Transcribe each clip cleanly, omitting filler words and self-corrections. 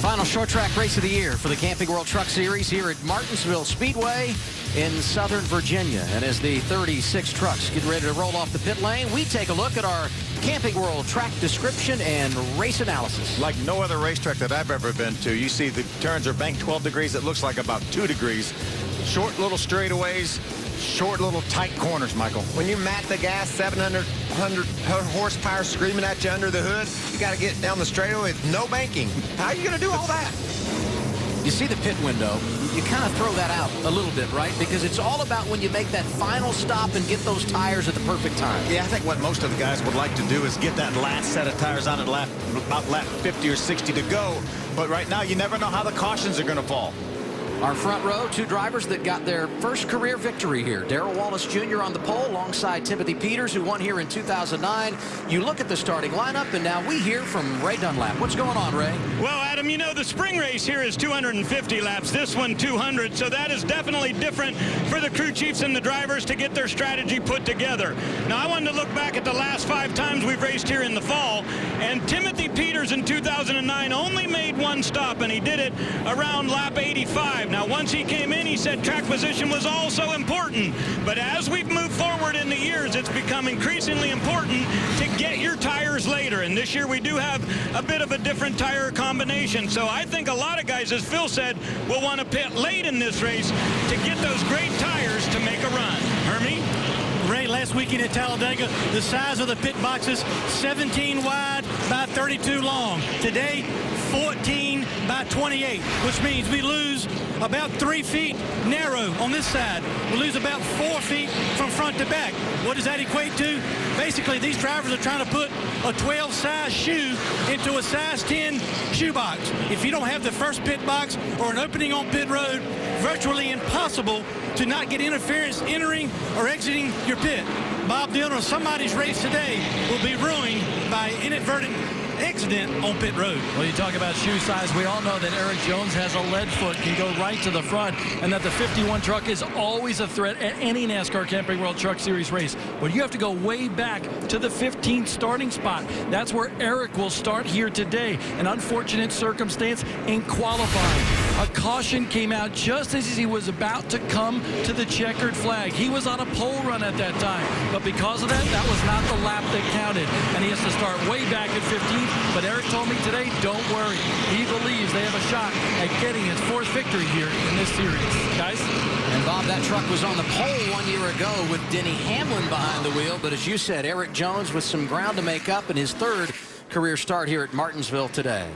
Final short track race of the year for the Camping World Truck Series here at Martinsville Speedway in Southern Virginia. And as the 36 trucks get ready to roll off the pit lane, we take a look at our Camping World track description and race analysis. Like no other racetrack that I've ever been to, you see the turns are banked 12 degrees. It looks like about 2 degrees. Short little straightaways, short little tight corners, Michael. When you mat the gas, 700 horsepower screaming at you under the hood, you got to get down the straightaway with no banking. How are you going to do all that? You see the pit window, you kind of throw that out a little bit, right? Because it's all about when you make that final stop and get those tires at the perfect time. Yeah, I think what most of the guys would like to do is get that last set of tires on at about lap 50 or 60 to go. But right now, you never know how the cautions are going to fall. Our front row, two drivers that got their first career victory here. Darrell Wallace Jr. on the pole alongside Timothy Peters, who won here in 2009. You look at the starting lineup, and now we hear from Ray Dunlap. What's going on, Ray? Well, Adam, you know, the spring race here is 250 laps. This one, 200. So that is definitely different for the crew chiefs and the drivers to get their strategy put together. Now, I wanted to look back at the last 5 times we've raced here in the fall. And Timothy Peters in 2009 only made one stop, and he did it around lap 85. Now, once he came in, he said track position was also important. But as we've moved forward in the years, it's become increasingly important to get your tires later. And this year we do have a bit of a different tire combination. So I think a lot of guys, as Phil said, will want to pit late in this race to get those great tires to make a run. Hermie? Ray, last weekend at Talladega, the size of the pit boxes, 17 wide by 32 long. Today, 14 by 28, which means we lose about 3 feet narrow on this side. We lose about 4 feet from front to back. What does that equate to? Basically, these drivers are trying to put a 12 size shoe into a size 10 shoe box. If you don't have the first pit box or an opening on pit road, virtually impossible to not get interference entering or exiting your pit. Bob Dylan or somebody's race today will be ruined by inadvertent accident on pit road. Well, you talk about shoe size. We all know that Eric Jones has a lead foot, can go right to the front, and that the 51 truck is always a threat at any NASCAR Camping World Truck Series race. But you have to go way back to the 15th starting spot. That's where Eric will start here today. An unfortunate circumstance in qualifying. A caution came out just as he was about to come to the checkered flag. He was on a pole run at that time, but because of that, that was not the lap that counted, and he has to start way back at 15. But Eric told me today, don't worry. He believes they have a shot at getting his 4th victory here in this series. Guys? And Bob, that truck was on the pole 1 year ago with Denny Hamlin behind the wheel. But as you said, Eric Jones with some ground to make up in his 3rd career start here at Martinsville today.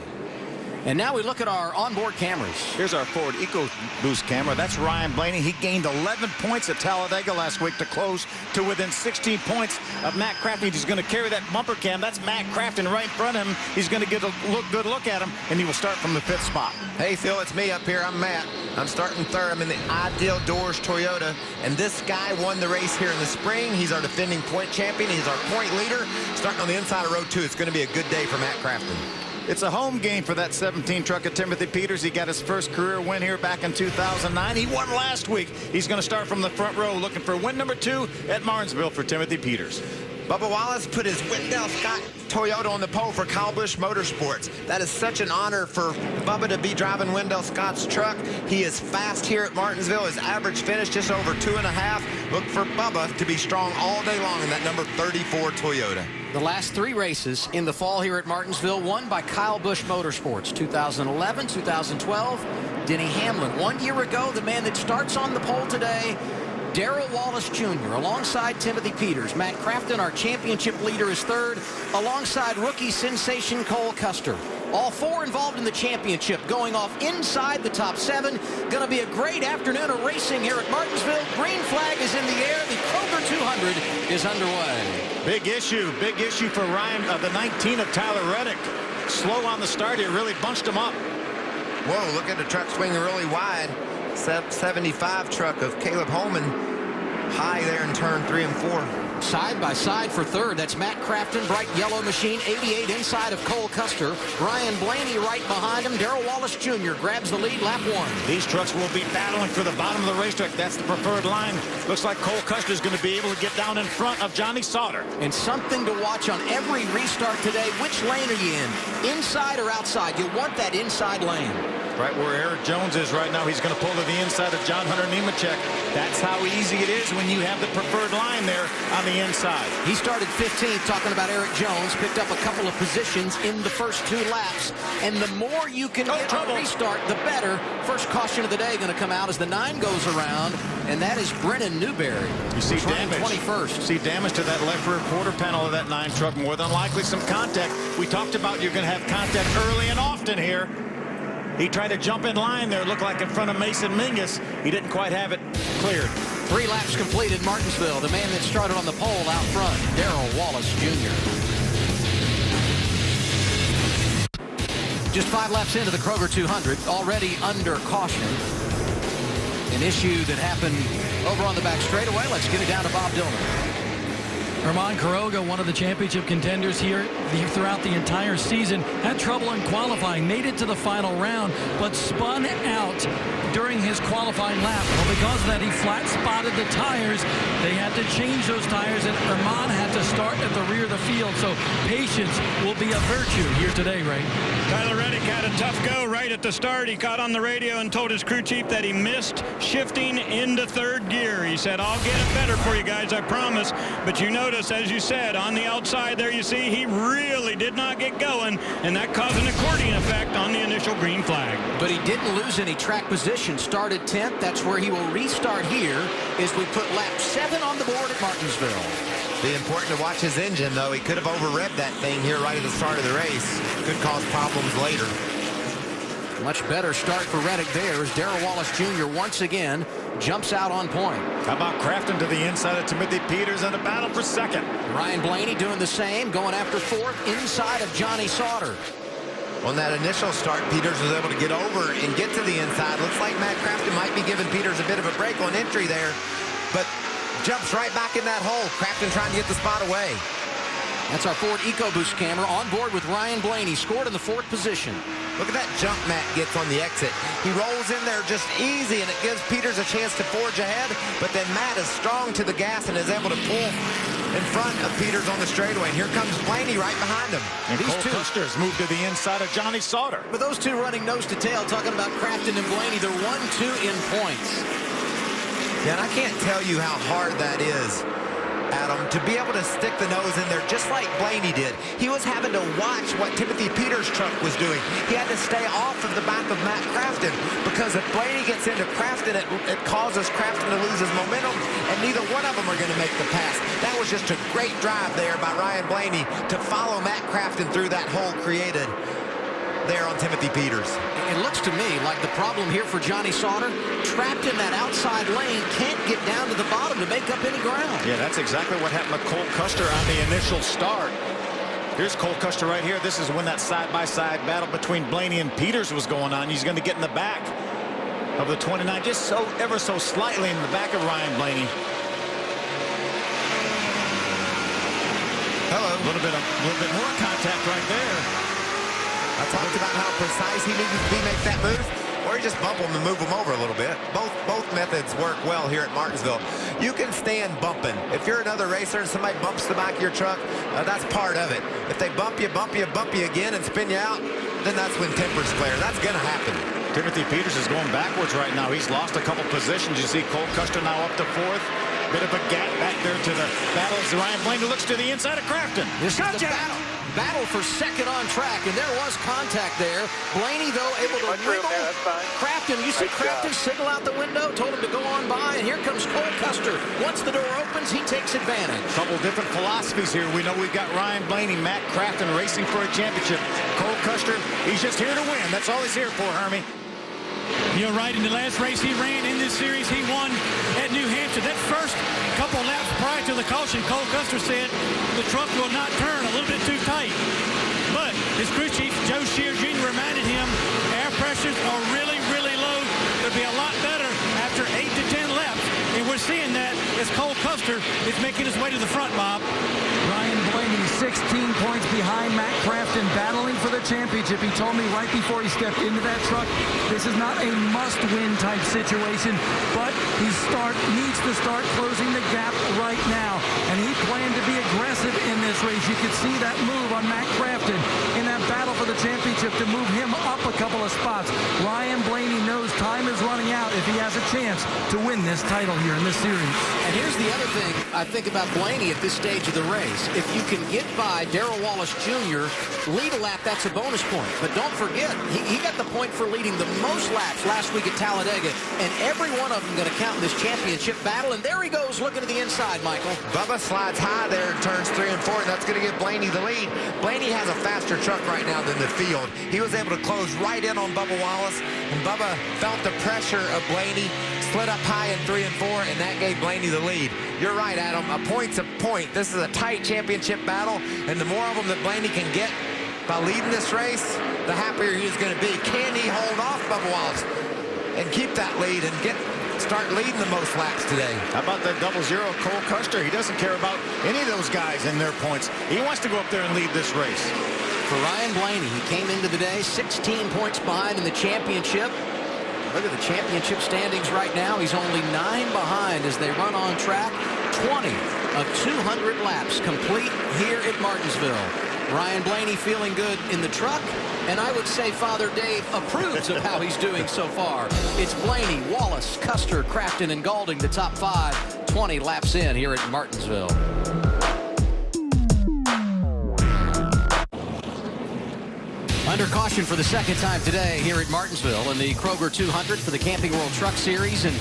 And now we look at our onboard cameras. Here's our Ford EcoBoost camera. That's Ryan Blaney. He gained 11 points at Talladega last week to close to within 16 points of Matt Crafton. He's going to carry that bumper cam. That's Matt Crafton right in front of him. He's going to get a good look at him, and he will start from the 5th spot. Hey, Phil, it's me up here. I'm Matt. I'm starting 3rd. I'm in the Ideal Doors Toyota, and this guy won the race here in the spring. He's our defending point champion. He's our point leader. Starting on the inside of row 2, it's going to be a good day for Matt Crafton. It's a home game for that 17 truck of Timothy Peters. He got his first career win here back in 2009. He won last week. He's going to start from the front row looking for win number 2 at Martinsville for Timothy Peters. Bubba Wallace put his Wendell Scott Toyota on the pole for Kyle Busch Motorsports. That is such an honor for Bubba to be driving Wendell Scott's truck. He is fast here at Martinsville. His average finish just over 2.5. Look for Bubba to be strong all day long in that number 34 Toyota. The last 3 races in the fall here at Martinsville won by Kyle Busch Motorsports. 2011, 2012, Denny Hamlin. 1 year ago, the man that starts on the pole today, Darrell Wallace Jr. alongside Timothy Peters. Matt Crafton, our championship leader, is 3rd, alongside rookie sensation Cole Custer. All 4 involved in the championship, going off inside the top 7. Going to be a great afternoon of racing here at Martinsville. Green flag is in the air. The Kroger 200 is underway. Big issue for Ryan, the 19 of Tyler Reddick. Slow on the start here, really bunched him up. Whoa, look at the truck swinging really wide. 75 truck of Caleb Holman high there in turn 3 and 4. Side by side for third. That's Matt Crafton, bright yellow machine, 88 inside of Cole Custer. Ryan Blaney right behind him. Darrell Wallace Jr. grabs the lead, lap 1. These trucks will be battling for the bottom of the racetrack. That's the preferred line. Looks like Cole Custer is going to be able to get down in front of Johnny Sauter. And something to watch on every restart today. Which lane are you in? Inside or outside? You want that inside lane. Right where Eric Jones is right now, he's going to pull to the inside of John Hunter Nemechek. That's how easy it is when you have the preferred line there on the inside. He started 15th, talking about Eric Jones, picked up a couple of positions in the first 2 laps. And the more you can get on restart, the better. First caution of the day going to come out as the 9 goes around, and that is Brennan Newberry. You see damage. 21st. See damage to that left rear quarter panel of that 9 truck. More than likely some contact. We talked about you're going to have contact early and often here. He tried to jump in line there. It looked like in front of Mason Mingus. He didn't quite have it cleared. 3 laps completed. Martinsville, the man that started on the pole out front, Darrell Wallace Jr. Just 5 laps into the Kroger 200, already under caution. An issue that happened over on the back straightaway. Let's get it down to Bob Dillon. Herman Quiroga, one of the championship contenders here throughout the entire season, had trouble in qualifying, made it to the final round, but spun out during his qualifying lap. Well, because of that, he flat spotted the tires. They had to change those tires, and Herman had to start at the rear of the field. So patience will be a virtue here today, Ray. Tyler Reddick had a tough go right at the start. He caught on the radio and told his crew chief that he missed shifting into 3rd gear. He said, I'll get it better for you guys, I promise. But you notice, as you said, on the outside there you see he really did not get going, and that caused an accordion effect on the initial green flag. But he didn't lose any track position. Started 10th. That's where he will restart here as we put lap 7 on the board at Martinsville. Be important to watch his engine, though. He could have over-revved that thing here right at the start of the race. Could cause problems later. Much better start for Reddick there as Darrell Wallace Jr. once again jumps out on point. How about Crafton to the inside of Timothy Peters and a battle for 2nd? Ryan Blaney doing the same, going after 4th inside of Johnny Sauter. On that initial start, Peters was able to get over and get to the inside. Looks like Matt Crafton might be giving Peters a bit of a break on entry there, but jumps right back in that hole. Crafton trying to get the spot away. That's our Ford EcoBoost camera on board with Ryan Blaney, scored in the 4th position. Look at that jump Matt gets on the exit. He rolls in there just easy, and it gives Peters a chance to forge ahead, but then Matt is strong to the gas and is able to pull in front of Peters on the straightaway. And here comes Blaney right behind him. And these Cole Custer's moved to the inside of Johnny Sauter. But those two running nose to tail, talking about Crafton and Blaney, they're 1-2 in points. Yeah, and I can't tell you how hard that is, Adam, to be able to stick the nose in there just like Blaney did. He was having to watch what Timothy Peters' truck was doing. He had to stay off of the back of Matt Crafton, because if Blaney gets into Crafton, it causes Crafton to lose his momentum, and neither one of them are going to make the pass. That was just a great drive there by Ryan Blaney to follow Matt Crafton through that hole created there on Timothy Peters. It looks to me like the problem here for Johnny Sauter, trapped in that outside lane, can't get down to the bottom to make up any ground. Yeah, that's exactly what happened to Cole Custer on the initial start. Here's Cole Custer right here. This is when that side-by-side battle between Blaney and Peters was going on. He's going to get in the back of the 29, just ever so slightly in the back of Ryan Blaney. Hello. A little bit more contact right there. I talked about how precise he needed to be make that move, or you just bump him and move him over a little bit. Both methods work well here at Martinsville. You can stand bumping. If you're another racer and somebody bumps the back of your truck, that's part of it. If they bump you again and spin you out, then that's when tempers flare. That's going to happen. Timothy Peters is going backwards right now. He's lost a couple positions. You see Cole Custer now up to 4th. Bit of a gap back there to the battle as Ryan Blaney looks to the inside of Crafton. This is the battle for 2nd on track, and there was contact there. Blaney, though, able to wiggle. Crafton, you see Crafton signal out the window, told him to go on by, and here comes Cole Custer. Once the door opens, he takes advantage. A couple different philosophies here. We know we've got Ryan Blaney, Matt Crafton racing for a championship. Cole Custer, he's just here to win. That's all he's here for, Hermie. You're right. In the last race he ran in this series, he won at New Hampshire. That first couple laps prior to the caution, Cole Custer said the truck will not turn, a little bit too tight. But his crew chief, Joe Shear Jr., reminded him air pressures are really, really low. It'll be a lot better after 8 to 10 laps And we're seeing that as Cole Custer is making his way to the front, Bob. Ryan Blaney, 16 points behind Matt Crafton, battling for the championship. He told me right before he stepped into that truck, this is not a must-win type situation, but he needs to start closing the gap right now. And he planned to be aggressive in this race. You could see that move on Matt Crafton in that battle for the championship to move him up a couple of spots. Ryan Blaney knows time is running out if he has a chance to win this title here in this series. And here's the other thing I think about Blaney at this stage of the race. If you can get by Darrell Wallace Jr., lead a lap, that's a bonus point. But don't forget, he got the point for leading the most laps last week at Talladega, and every one of them going to count in this championship battle. And there he goes looking to the inside, Michael. Bubba slides high there in turns 3 and 4, and that's going to give Blaney the lead. Blaney has a faster truck right now than the field. He was able to close right in on Bubba Wallace, and Bubba felt the pressure of Blaney, slid up high in 3 and 4, and that gave Blaney the lead. You're right, Adam. A point's a point. This is a tight championship battle, and the more of them that Blaney can get by leading this race, the happier he's going to be. Can he hold off Bubba Wallace and keep that lead and start leading the most laps today? How about that 0-0 Cole Custer? He doesn't care about any of those guys and their points. He wants to go up there and lead this race. For Ryan Blaney, he came into the day 16 points behind in the championship. Look at the championship standings right now. He's only 9 behind as they run on track. 20 of 200 laps complete here at Martinsville. Ryan Blaney feeling good in the truck, and I would say Father Dave approves of how he's doing so far. It's Blaney, Wallace, Custer, Crafton, and Gaulding, the top 5, 20 laps in here at Martinsville. Under caution for the second time today here at Martinsville in the Kroger 200 for the Camping World Truck Series. And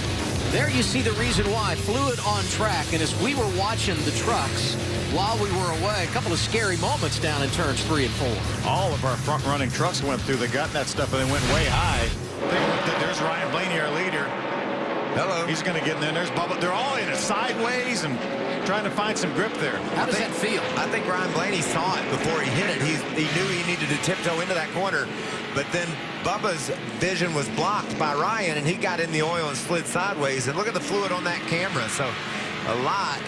there you see the reason why. Fluid on track. And as we were watching the trucks while we were away, a couple of scary moments down in turns 3 and 4. All of our front-running trucks went through the gut, that stuff, and they went way high. There's Ryan Blaney, our leader. Hello. He's going to get in there. There's Bubba. They're all in it sideways and trying to find some grip there. How does that feel? I think Ryan Blaney saw it before he hit it. He knew he needed to tiptoe into that corner, but then Bubba's vision was blocked by Ryan, and he got in the oil and slid sideways. And look at the fluid on that camera. So a lot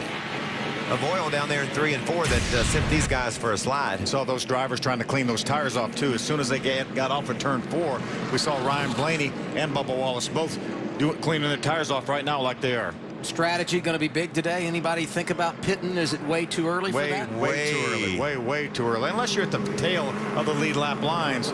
of oil down there in 3 and 4 that sent these guys for a slide. Saw those drivers trying to clean those tires off too. As soon as they got off of turn 4, we saw Ryan Blaney and Bubba Wallace both cleaning their tires off right now like they are. Strategy going to be big today. Anybody think about pitting? Is it way too early for that? Way too early. Way too early. Unless you're at the tail of the lead lap line,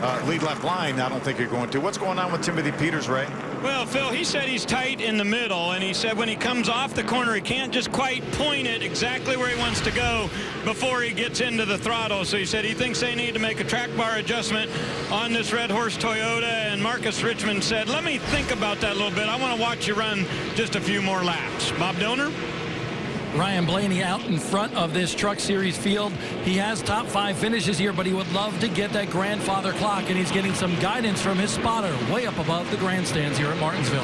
I don't think you're going to. What's going on with Timothy Peters, Ray? Well, Phil, he said he's tight in the middle, and he said when he comes off the corner, he can't just quite point it exactly where he wants to go before he gets into the throttle. So he said he thinks they need to make a track bar adjustment on this Red Horse Toyota, and Marcus Richmond said, let me think about that a little bit. I want to watch you run just a few more laps. Bob Donor? Ryan Blaney out in front of this Truck Series field. He has top 5 finishes here, but he would love to get that grandfather clock, and he's getting some guidance from his spotter way up above the grandstands here at Martinsville.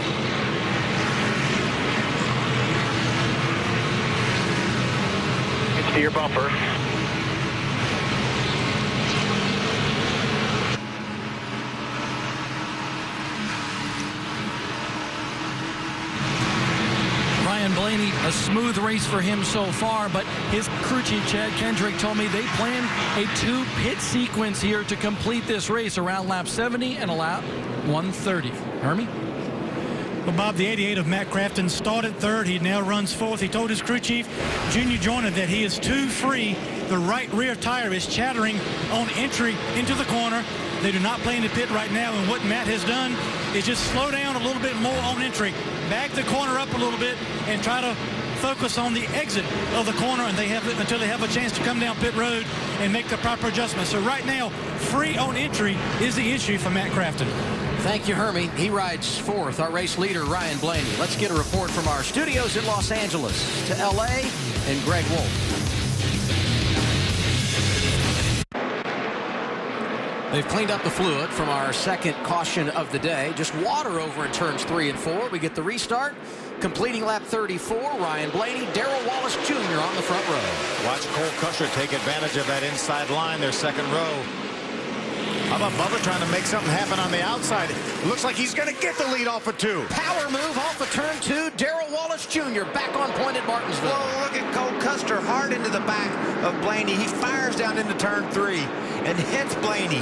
It's to your bumper. Ryan Blaney, a smooth race for him so far, but his crew chief, Chad Kendrick, told me they plan a 2-pit sequence here to complete this race around lap 70 and a lap 130. Hermie? Well, Bob, the 88 of Matt Crafton started 3rd. He now runs 4th. He told his crew chief, Junior Joyner, that he is too free. The right rear tire is chattering on entry into the corner. They do not plan to pit right now, and what Matt has done is just slow down a little bit more on entry, back the corner up a little bit, and try to focus on the exit of the corner, and until they have a chance to come down pit road and make the proper adjustments. So right now, free on entry is the issue for Matt Crafton. Thank you, Hermie. He rides 4th, our race leader, Ryan Blaney. Let's get a report from our studios in Los Angeles to L.A. and Greg Wolf. They've cleaned up the fluid from our second caution of the day. Just water over in turns 3 and 4. We get the restart. Completing lap 34, Ryan Blaney, Darrell Wallace Jr. on the front row. Watch Cole Custer take advantage of that inside line, their second row. about Bubba trying to make something happen on the outside? It looks like he's going to get the lead off of 2. Power move off of turn 2. Darrell Wallace Jr. back on point at Martinsville. Whoa, look at Cole Custer hard into the back of Blaney. He fires down into turn 3 and hits Blaney.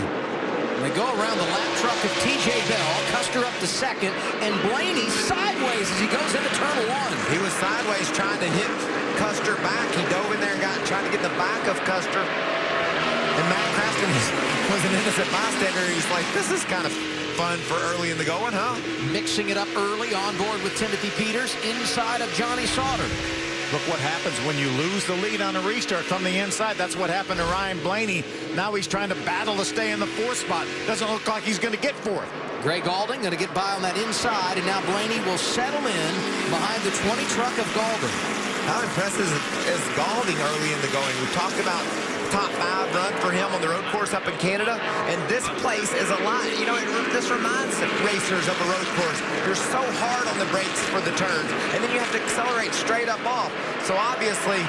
They go around the lap truck of T.J. Bell. Custer up to second, and Blaney sideways as he goes into turn 1. He was sideways trying to hit Custer back. He dove in there and trying to get the back of Custer. And Matt Crafton was an innocent bystander. He's like, this is kind of fun for early in the going, huh? Mixing it up early on board with Timothy Peters inside of Johnny Sauter. Look what happens when you lose the lead on a restart from the inside. That's what happened to Ryan Blaney. Now he's trying to battle to stay in the 4th spot. Doesn't look like he's going to get 4th. Greg Gaulding going to get by on that inside, and now Blaney will settle in behind the 20 truck of Gaulding. How impressive is Gaulding early in the going? We talked about top 5 run for him on the road course up in Canada, and this place is a lot. You know, this reminds racers of a road course. You're so hard on the brakes for the turns, and then you have to accelerate straight up off. So obviously,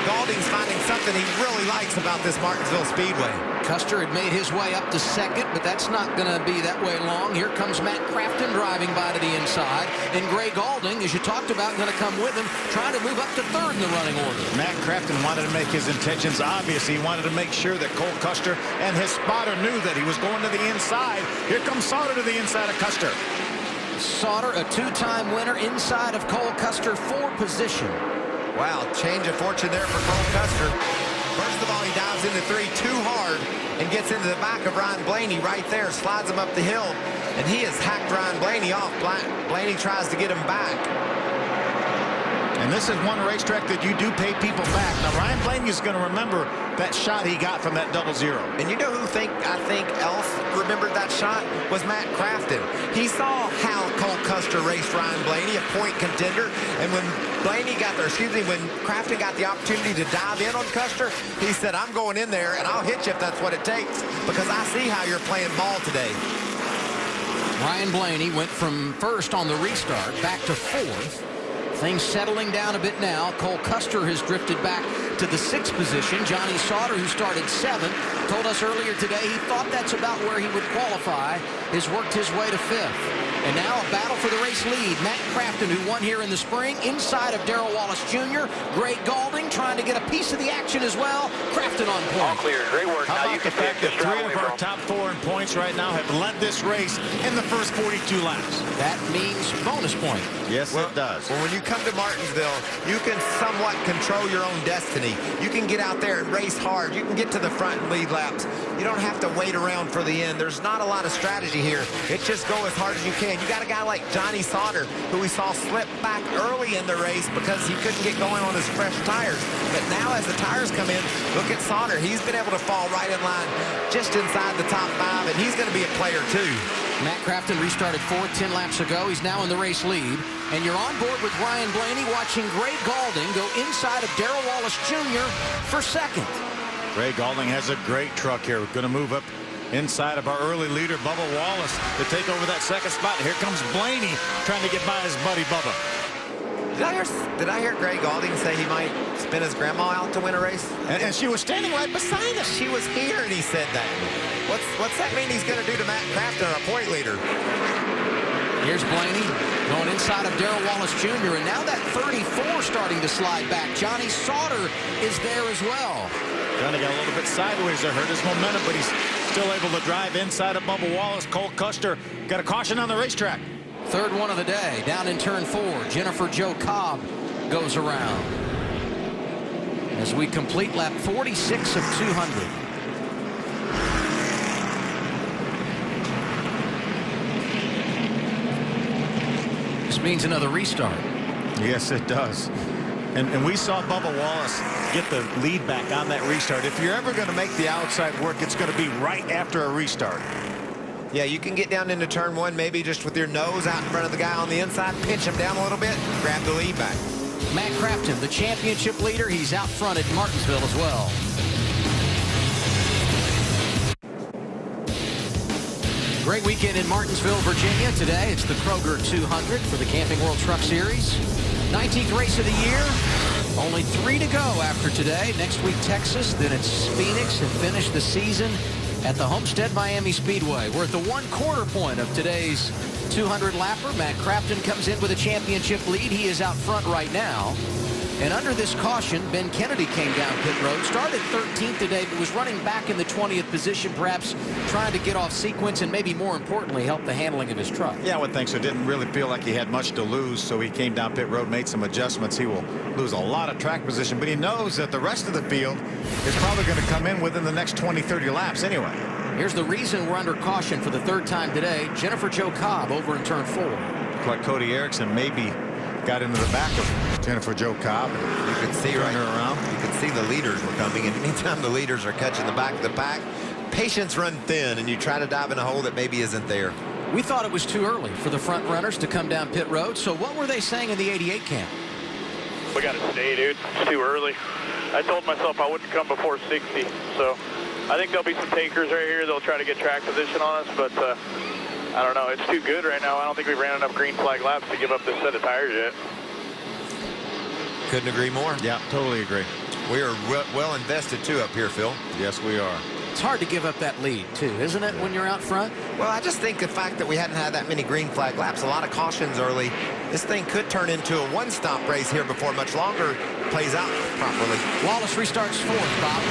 Gaulding's finding something he really likes about this Martinsville Speedway. Custer had made his way up to second, but that's not going to be that way long. Here comes Matt Crafton driving by to the inside, and Greg Gaulding, as you talked about, going to come with him, trying to move up to 3rd in the running order. Matt Crafton wanted to make his intentions obvious. He wanted to make sure that Cole Custer and his spotter knew that he was going to the inside. Here comes Sauter to the inside of Custer. Sauter, a 2-time winner inside of Cole Custer for position. Wow, change of fortune there for Cole Custer. First of all, he dives into 3 too hard and gets into the back of Ryan Blaney right there, slides him up the hill, and he has hacked Ryan Blaney off. Blaney tries to get him back. And this is one racetrack that you do pay people back. Now, Ryan Blaney is going to remember that shot he got from that 0-0. And you know who I think else remembered that shot was Matt Crafton. He saw how Cole Custer raced Ryan Blaney, a point contender, and when when Crafton got the opportunity to dive in on Custer, he said, I'm going in there and I'll hit you if that's what it takes, because I see how you're playing ball today. Ryan Blaney went from 1st on the restart back to 4th. Things settling down a bit now. Cole Custer has drifted back to the 6th position. Johnny Sauter, who started 7th, told us earlier today he thought that's about where he would qualify, has worked his way to 5th. And now a battle for the race lead. Matt Crafton, who won here in the spring, inside of Darrell Wallace Jr. Greg Gaulding trying to get a piece of the action as well. Crafton on point. All clear. Great work. How now you about the can fact that 3 of our top 4 in points right now have led this race in the first 42 laps? That means bonus point. Yes, it does. Well, when you come to Martinsville, you can somewhat control your own destiny. You can get out there and race hard. You can get to the front and lead laps. You don't have to wait around for the end. There's not a lot of strategy here. It just go as hard as you can. You got a guy like Johnny Sauter, who we saw slip back early in the race because he couldn't get going on his fresh tires. But now as the tires come in, look at Sauter. He's been able to fall right in line just inside the top 5, and he's going to be a player too. Matt Crafton restarted 4th 10 laps ago. He's now in the race lead. And you're on board with Ryan Blaney watching Greg Gaulding go inside of Darrell Wallace Jr. for 2nd. Greg Gaulding has a great truck here. We're going to move up inside of our early leader, Bubba Wallace, to take over that 2nd spot. Here comes Blaney trying to get by his buddy Bubba. Did I hear Greg Gaulding say he might spin his grandma out to win a race? And she was standing right beside us. She was here and he said that. What's that mean he's going to do to Matt Crafton, our point leader? Here's Blaney going inside of Darrell Wallace Jr. And now that 34 starting to slide back. Johnny Sauter is there as well. Johnny got a little bit sideways there, hurt his momentum, but he's still able to drive inside of Bubba Wallace. Cole Custer got a caution on the racetrack. 3rd one of the day. Down in turn 4, Jennifer Jo Cobb goes around as we complete lap 46 of 200. This means another restart. Yes, it does. And we saw Bubba Wallace get the lead back on that restart. If you're ever going to make the outside work, it's going to be right after a restart. Yeah, you can get down into turn 1 maybe just with your nose out in front of the guy on the inside, pinch him down a little bit, grab the lead back. Matt Crafton, the championship leader, he's out front at Martinsville as well. Great weekend in Martinsville, Virginia. Today it's the Kroger 200 for the Camping World Truck Series. 19th race of the year. Only 3 to go after today. Next week, Texas. Then it's Phoenix, and finish the season at the Homestead Miami Speedway. We're at the 1/4 point of today's 200 lapper. Matt Crafton comes in with a championship lead. He is out front right now. And under this caution, Ben Kennedy came down pit road, started 13th today, but was running back in the 20th position, perhaps trying to get off sequence and maybe more importantly, help the handling of his truck. Yeah, I would think so. Didn't really feel like he had much to lose, so he came down pit road, made some adjustments. He will lose a lot of track position, but he knows that the rest of the field is probably going to come in within the next 20, 30 laps anyway. Here's the reason we're under caution for the 3rd time today. Jennifer Jo Cobb over in turn 4. Looked like Cody Erickson maybe got into the back of Jennifer Jo Cobb. You can see right around. You can see the leaders were coming, and anytime the leaders are catching the back of the pack, patience run thin, and you try to dive in a hole that maybe isn't there. We thought it was too early for the front runners to come down pit road. So what were they saying in the 88 camp? We got to stay, dude. It's too early. I told myself I wouldn't come before 60, so I think there'll be some takers right here. They'll try to get track position on us, but I don't know. It's too good right now. I don't think we ran enough green flag laps to give up this set of tires yet. Couldn't agree more. Yeah, totally agree. We are well invested, too, up here, Phil. Yes, we are. It's hard to give up that lead, too, isn't it, when you're out front? Well, I just think the fact that we hadn't had that many green flag laps, a lot of cautions early, this thing could turn into a one-stop race here before much longer plays out properly. Wallace restarts 4th, Bob.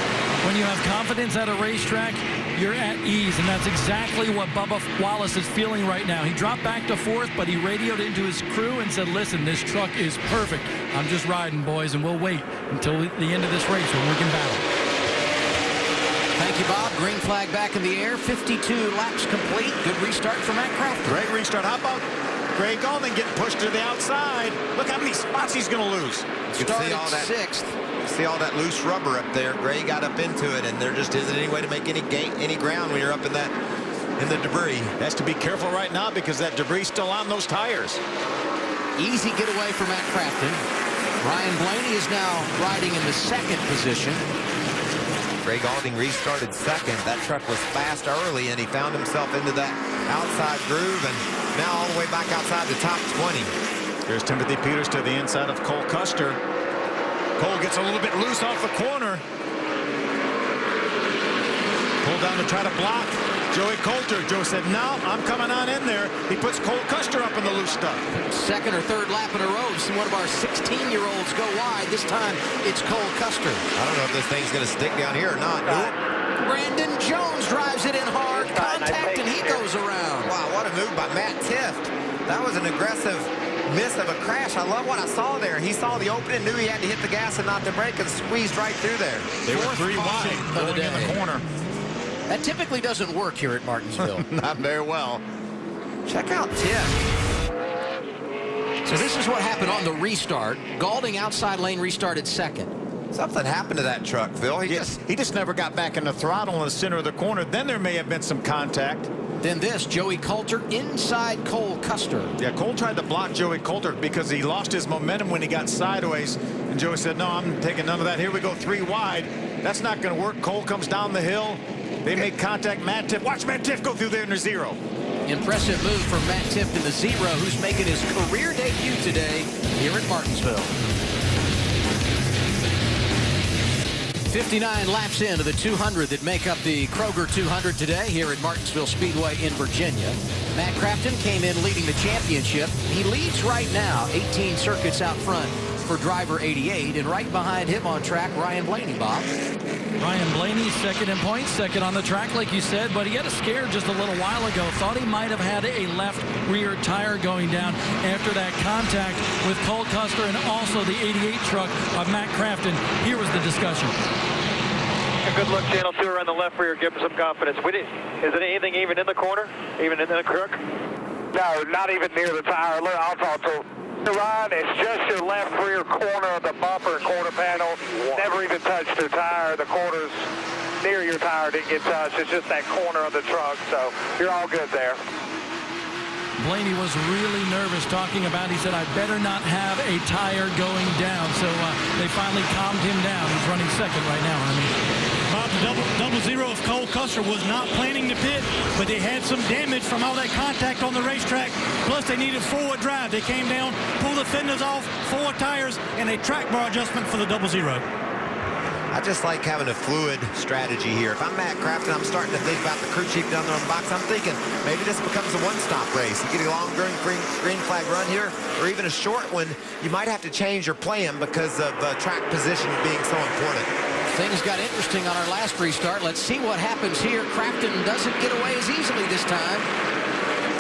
When you have confidence at a racetrack, you're at ease, and that's exactly what Bubba Wallace is feeling right now. He dropped back to 4th, but he radioed into his crew and said, listen, this truck is perfect. I'm just riding, boys, and we'll wait until the end of this race when we can battle. Thank you, Bob. Green flag back in the air. 52 laps complete. Good restart for Matt Crafton. Great restart. How about Greg Gaulding getting pushed to the outside? Look how many spots he's going to lose. You can see all that 6th. See all that loose rubber up there. Gray got up into it, and there just isn't any way to make any ground when you're up in the debris. Has to be careful right now because that debris is still on those tires. Easy getaway for Matt Crafton. Ryan Blaney is now riding in the 2nd position. Gray Gaulding restarted 2nd. That truck was fast early, and he found himself into that outside groove, and now all the way back outside the top 20. Here's Timothy Peters to the inside of Cole Custer. Cole gets a little bit loose off the corner. Pulled down to try to block Joey Coulter. Joe said, no, I'm coming on in there. He puts Cole Custer up in the loose stuff. 2nd or 3rd lap in a row. See one of our 16-year-olds go wide. This time it's Cole Custer. I don't know if this thing's going to stick down here or not. Brandon Jones drives it in hard. Contact, and he goes around. Wow, what a move by Matt Tift. That was an aggressive miss of a crash. I love what I saw there. He saw the opening, knew he had to hit the gas and not the brake, and squeezed right through there. They were 3 wide going in the corner. That typically doesn't work here at Martinsville. Not very well. Check out Tift. So this is what happened on the restart. Gaulding outside lane restarted 2nd. Something happened to that truck, Phil. He just never got back in the throttle in the center of the corner. Then there may have been some contact. Then this, Joey Coulter inside Cole Custer. Yeah, Cole tried to block Joey Coulter because he lost his momentum when he got sideways. And Joey said, no, I'm taking none of that. Here we go 3 wide. That's not going to work. Cole comes down the hill. They make contact. Matt Tift. Watch Matt Tift go through there in the 0. Impressive move from Matt Tift in the 0, who's making his career debut today here at Martinsville. 59 laps into the 200 that make up the Kroger 200 today here at Martinsville Speedway in Virginia. Matt Crafton came in leading the championship. He leads right now, 18 circuits out front for driver 88, and right behind him on track, Ryan Blaney, Bob. Ryan Blaney, 2nd in points, 2nd on the track, like you said, but he had a scare just a little while ago. Thought he might have had a left rear tire going down after that contact with Cole Custer and also the 88 truck of Matt Crafton. Here was the discussion. A good look, channel 2 around the left rear, give him some confidence. Is it anything even in the corner? Even in the crook? No, not even near the tire. Look, I'll talk to him. Ryan, it's just your left rear corner of the bumper and quarter panel. Never even touched the tire. The corners near your tire didn't get touched. It's just that corner of the truck, so you're all good there. Blaney was really nervous talking about, he said, I better not have a tire going down. So they finally calmed him down. He's running 2nd right now. Bob, the double 0 of Cole Custer was not planning to pit, but they had some damage from all that contact on the racetrack. Plus, they needed forward drive. They came down, pulled the fenders off, 4 tires, and a track bar adjustment for the double 0. I just like having a fluid strategy here. If I'm Matt Crafton, I'm starting to think about the crew chief down there on the box. I'm thinking maybe this becomes a one-stop race. You get a long green flag run here, or even a short one, you might have to change your plan because of track position being so important. Things got interesting on our last restart. Let's see what happens here. Crafton doesn't get away as easily this time.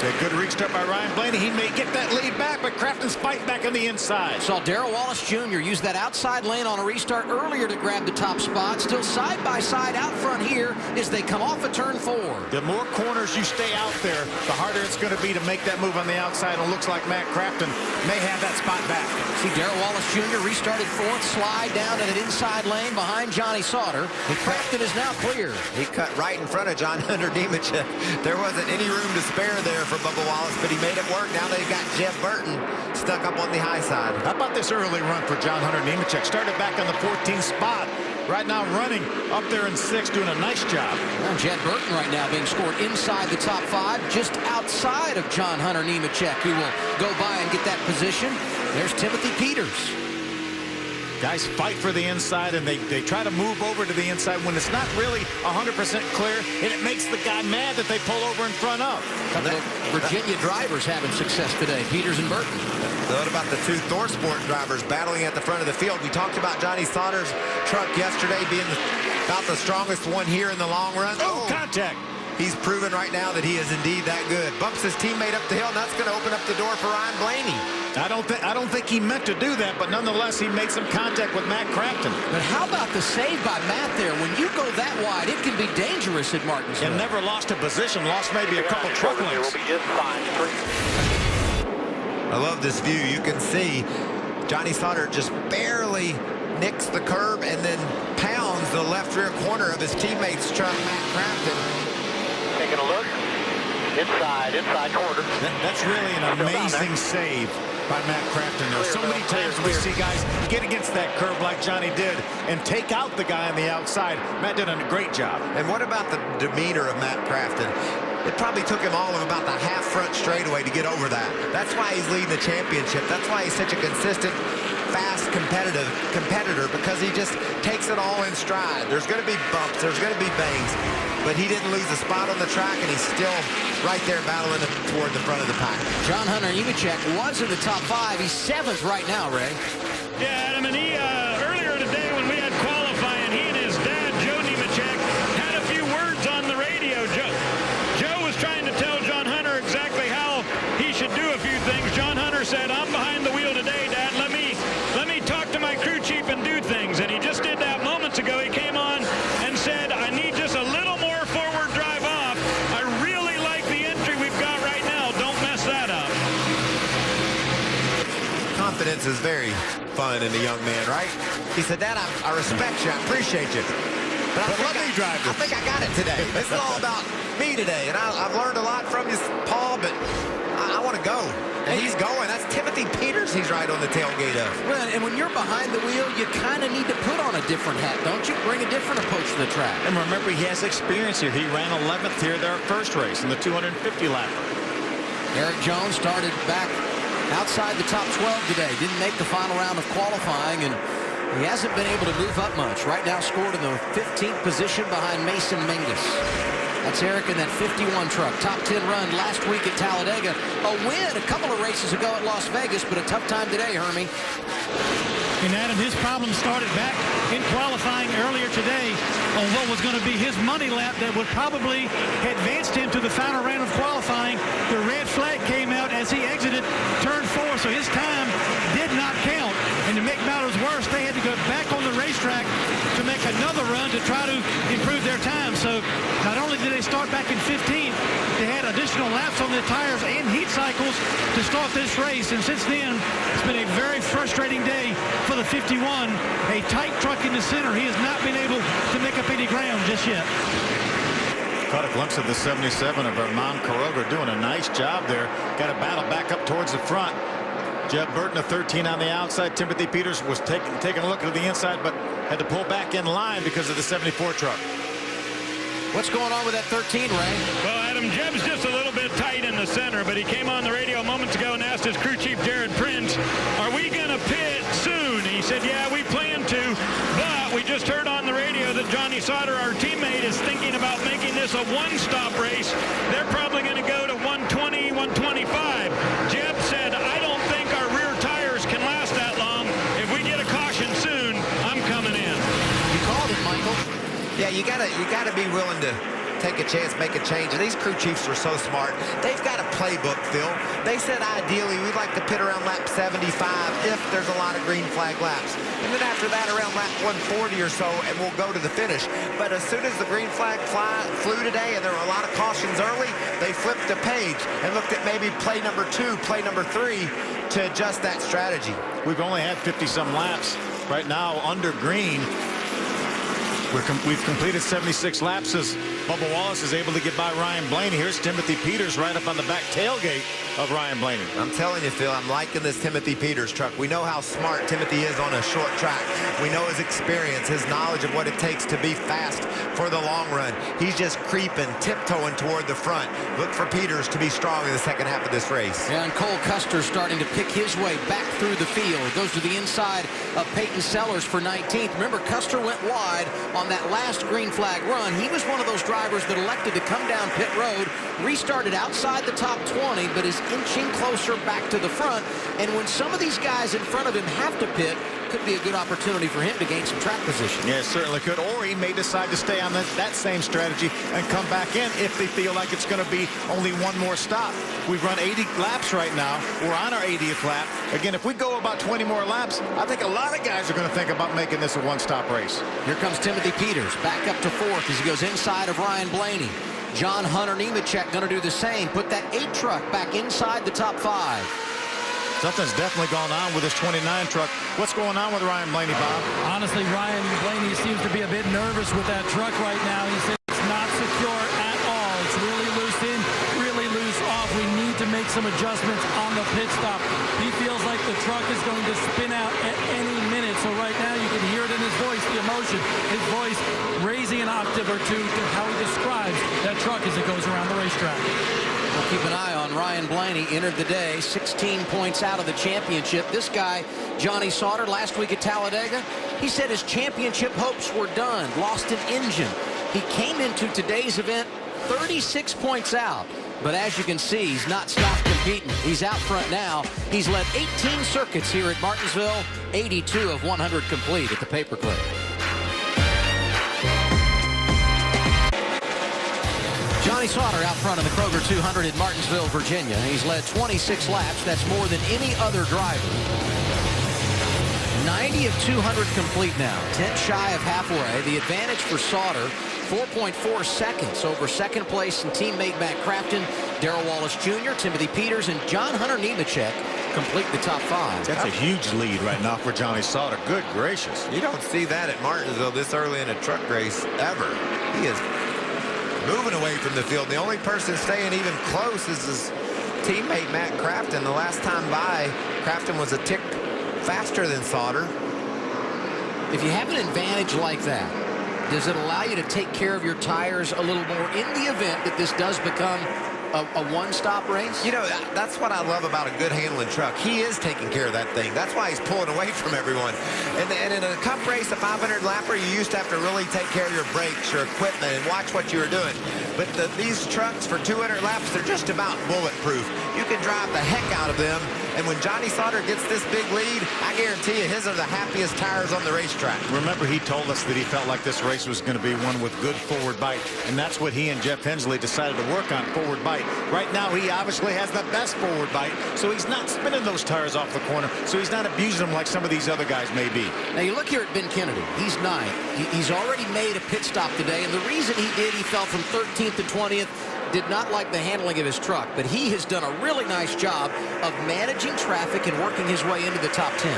A good restart by Ryan Blaney. He may get that lead back, but Crafton's fighting back on the inside. Saw Darrell Wallace Jr. use that outside lane on a restart earlier to grab the top spot. Still side by side out front here as they come off of turn 4. The more corners you stay out there, the harder it's going to be to make that move on the outside. It looks like Matt Crafton may have that spot back. See Darrell Wallace Jr. restarted 4th, slide down to an inside lane behind Johnny Sauter. Crafton is now clear. He cut right in front of John Hunter Nemechek. There wasn't any room to spare there for Bubba Wallace, but he made it work. Now they've got Jeff Burton stuck up on the high side. How about this early run for John Hunter Nemechek? Started back on the 14th spot. Right now running up there in 6th, doing a nice job. Well, Jeff Burton right now being scored inside the top 5, just outside of John Hunter Nemechek, who will go by and get that position. There's Timothy Peters. Guys fight for the inside, and they try to move over to the inside when it's not really 100% clear, and it makes the guy mad that they pull over in front of. Couple of Virginia drivers having success today, Peters and Burton. What about the 2 ThorSport drivers battling at the front of the field? We talked about Johnny Sauter's truck yesterday being about the strongest one here in the long run. Oh, contact. He's proven right now that he is indeed that good. Bumps his teammate up the hill, and that's going to open up the door for Ryan Blaney. I don't think he meant to do that, but nonetheless, he made some contact with Matt Crafton. But how about the save by Matt there? When you go that wide, it can be dangerous at Martinsville. And never lost a position, lost maybe a couple truck lengths. I love this view. You can see Johnny Sauter just barely nicks the curb and then pounds the left rear corner of his teammate's truck, Matt Crafton. Taking a look. Inside corner. That's really an amazing save by Matt Crafton. There so many times we see guys get against that curve like Johnny did and take out the guy on the outside. Matt did a great job. And what about the demeanor of Matt Crafton? It probably took him all of about the half front straightaway to get over that. That's why he's leading the championship. That's why he's such a consistent, fast, competitor, because he just takes it all in stride. There's going to be bumps. There's going to be bangs. But he didn't lose a spot on the track, and he's still right there battling toward the front of the pack. John Hunter Nemechek was in the top 5. He's 7th right now, Ray. Yeah, Adam, and he earlier today when we had qualifying, he and his dad, Joe Nemechek, had a few words on the radio. Joe was trying to tell John Hunter exactly how he should do a few things. John Hunter said, "I'm behind the wheel today, Dad. Let me talk to my crew chief and do things." And he just did that moments ago. He came on and said, "I need just a little more forward drive off. I really like the entry we've got right now. Don't mess that up." Confidence is very fun in a young man, right? He said, "Dad, I respect you. I appreciate you. But let me drive this. I think I got it today. This is all about me today. And I've learned a lot from you, Paul, but I want to go." And he's going. That's Timothy Peters he's right on the tailgate of. Well, and when you're behind the wheel, you kind of need to put on a different hat, don't you? Bring a different approach to the track. And remember, he has experience here. He ran 11th here their first race in the 250 lap. Eric Jones started back outside the top 12 today. Didn't make the final round of qualifying, and he hasn't been able to move up much. Right now scored in the 15th position behind Mason Mingus. That's Eric in that 51 truck. Top 10 run last week at Talladega. A win a couple of races ago at Las Vegas, but a tough time today, Hermie. And Adam, his problem started back in qualifying earlier today on what was going to be his money lap that would probably advanced him to the final round of qualifying. The red flag came out as he exited turn 4, so his time did not count. And to make matters worse, they had to go back on the racetrack to make another run to try to improve their time. So not only did they start back in 15th, they had additional laps on their tires and heat cycles to start this race. And since then, it's been a very frustrating day for the 51. A tight truck in the center. He has not been able to make up any ground just yet. Caught a glimpse of the 77 of Herman Kroger doing a nice job there. Got to battle back up towards the front. Jeff Burton, a 13 on the outside. Timothy Peters was taking a look at the inside, but had to pull back in line because of the 74 truck. What's going on with that 13, Ray? Well, Adam, Jeb's just a little bit tight in the center, but he came on the radio moments ago and asked his crew chief, Jared Prince, "Are we going to pit soon?" He said, "Yeah, we plan to, but we just heard on the this a one-stop race, they're probably going to go to 120, 125. Jeb said, I don't think our rear tires can last that long. If we get a caution soon, I'm coming in. You called it, Michael. Yeah, you gotta be willing to take a chance, make a change. And these crew chiefs are so smart. They've got a playbook, Phil. They said ideally we'd like to pit around lap 75 if there's a lot of green flag laps. And then after that around lap 140 or so, and we'll go to the finish. But as soon as the green flag flew today and there were a lot of cautions early, they flipped a page and looked at maybe play number 2, play number 3 to adjust that strategy. We've only had 50-some laps right now under green. We've completed 76 laps as Bubba Wallace is able to get by Ryan Blaney. Here's Timothy Peters right up on the back tailgate of Ryan Blaney. I'm telling you, Phil, I'm liking this Timothy Peters truck. We know how smart Timothy is on a short track. We know his experience, his knowledge of what it takes to be fast for the long run. He's just creeping, tiptoeing toward the front. Look for Peters to be strong in the second half of this race. Yeah, and Cole Custer's starting to pick his way back through the field. Goes to the inside of Peyton Sellers for 19th. Remember, Custer went wide on that last green flag run. He was one of those drivers that elected to come down pit road, restarted outside the top 20, but is inching closer back to the front. And when some of these guys in front of him have to pit, could be a good opportunity for him to gain some track position. Yeah, it certainly could. Or he may decide to stay on that same strategy and come back in if they feel like it's going to be only one more stop. We've run 80 laps right now. We're on our 80th lap. Again, if we go about 20 more laps, I think a lot of guys are going to think about making this a one-stop race. Here comes Timothy Peters back up to 4th as he goes inside of Ryan Blaney. John Hunter Nemechek going to do the same. Put that 8 truck back inside the top 5. Something's definitely going on with this 29 truck. What's going on with Ryan Blaney, Bob? Honestly, Ryan Blaney seems to be a bit nervous with that truck right now. He says it's not secure at all. It's really loose in, really loose off. We need to make some adjustments on the pit stop. He feels like the truck is going to spin out at any minute. So right now you can hear it in his voice, the emotion. His voice raising an octave or two to how he describes that truck as it goes around the racetrack. We'll keep an eye on Ryan Blaney. Entered the day 16 points out of the championship. This guy, Johnny Sauter, last week at Talladega, he said his championship hopes were done. Lost an engine. He came into today's event 36 points out. But as you can see, he's not stopped competing. He's out front now. He's led 18 circuits here at Martinsville. 82 of 100 complete at the paperclip. Johnny Sauter out front in the Kroger 200 at Martinsville, Virginia. He's led 26 laps. That's more than any other driver. 90 of 200 complete now. 10 shy of halfway. The advantage for Sauter, 4.4 seconds over second place and teammate Matt Crafton, Darrell Wallace Jr., Timothy Peters, and John Hunter Nemechek complete the top 5. That's a huge lead right now for Johnny Sauter. Good gracious. You don't see that at Martinsville this early in a truck race ever. He is moving away from the field. The only person staying even close is his teammate Matt Crafton. The last time by, Crafton was a tick faster than Sauter. If you have an advantage like that, does it allow you to take care of your tires a little more in the event that this does become a one-stop race? You know, that's what I love about a good handling truck. He is taking care of that thing. That's why he's pulling away from everyone. And in a cup race, a 500 lapper, you used to have to really take care of your brakes, your equipment, and watch what you were doing. But these trucks for 200 laps, they're just about bulletproof. You can drive the heck out of them. And when Johnny Sauter gets this big lead, I guarantee you his are the happiest tires on the racetrack. Remember, he told us that he felt like this race was going to be one with good forward bite. And that's what he and Jeff Hensley decided to work on, forward bite. Right now, he obviously has the best forward bite, so he's not spinning those tires off the corner, so he's not abusing them like some of these other guys may be. Now, you look here at Ben Kennedy. He's 9th. He's already made a pit stop today, and the reason he did, he fell from 13th to 20th. Did not like the handling of his truck, but he has done a really nice job of managing traffic and working his way into the top 10.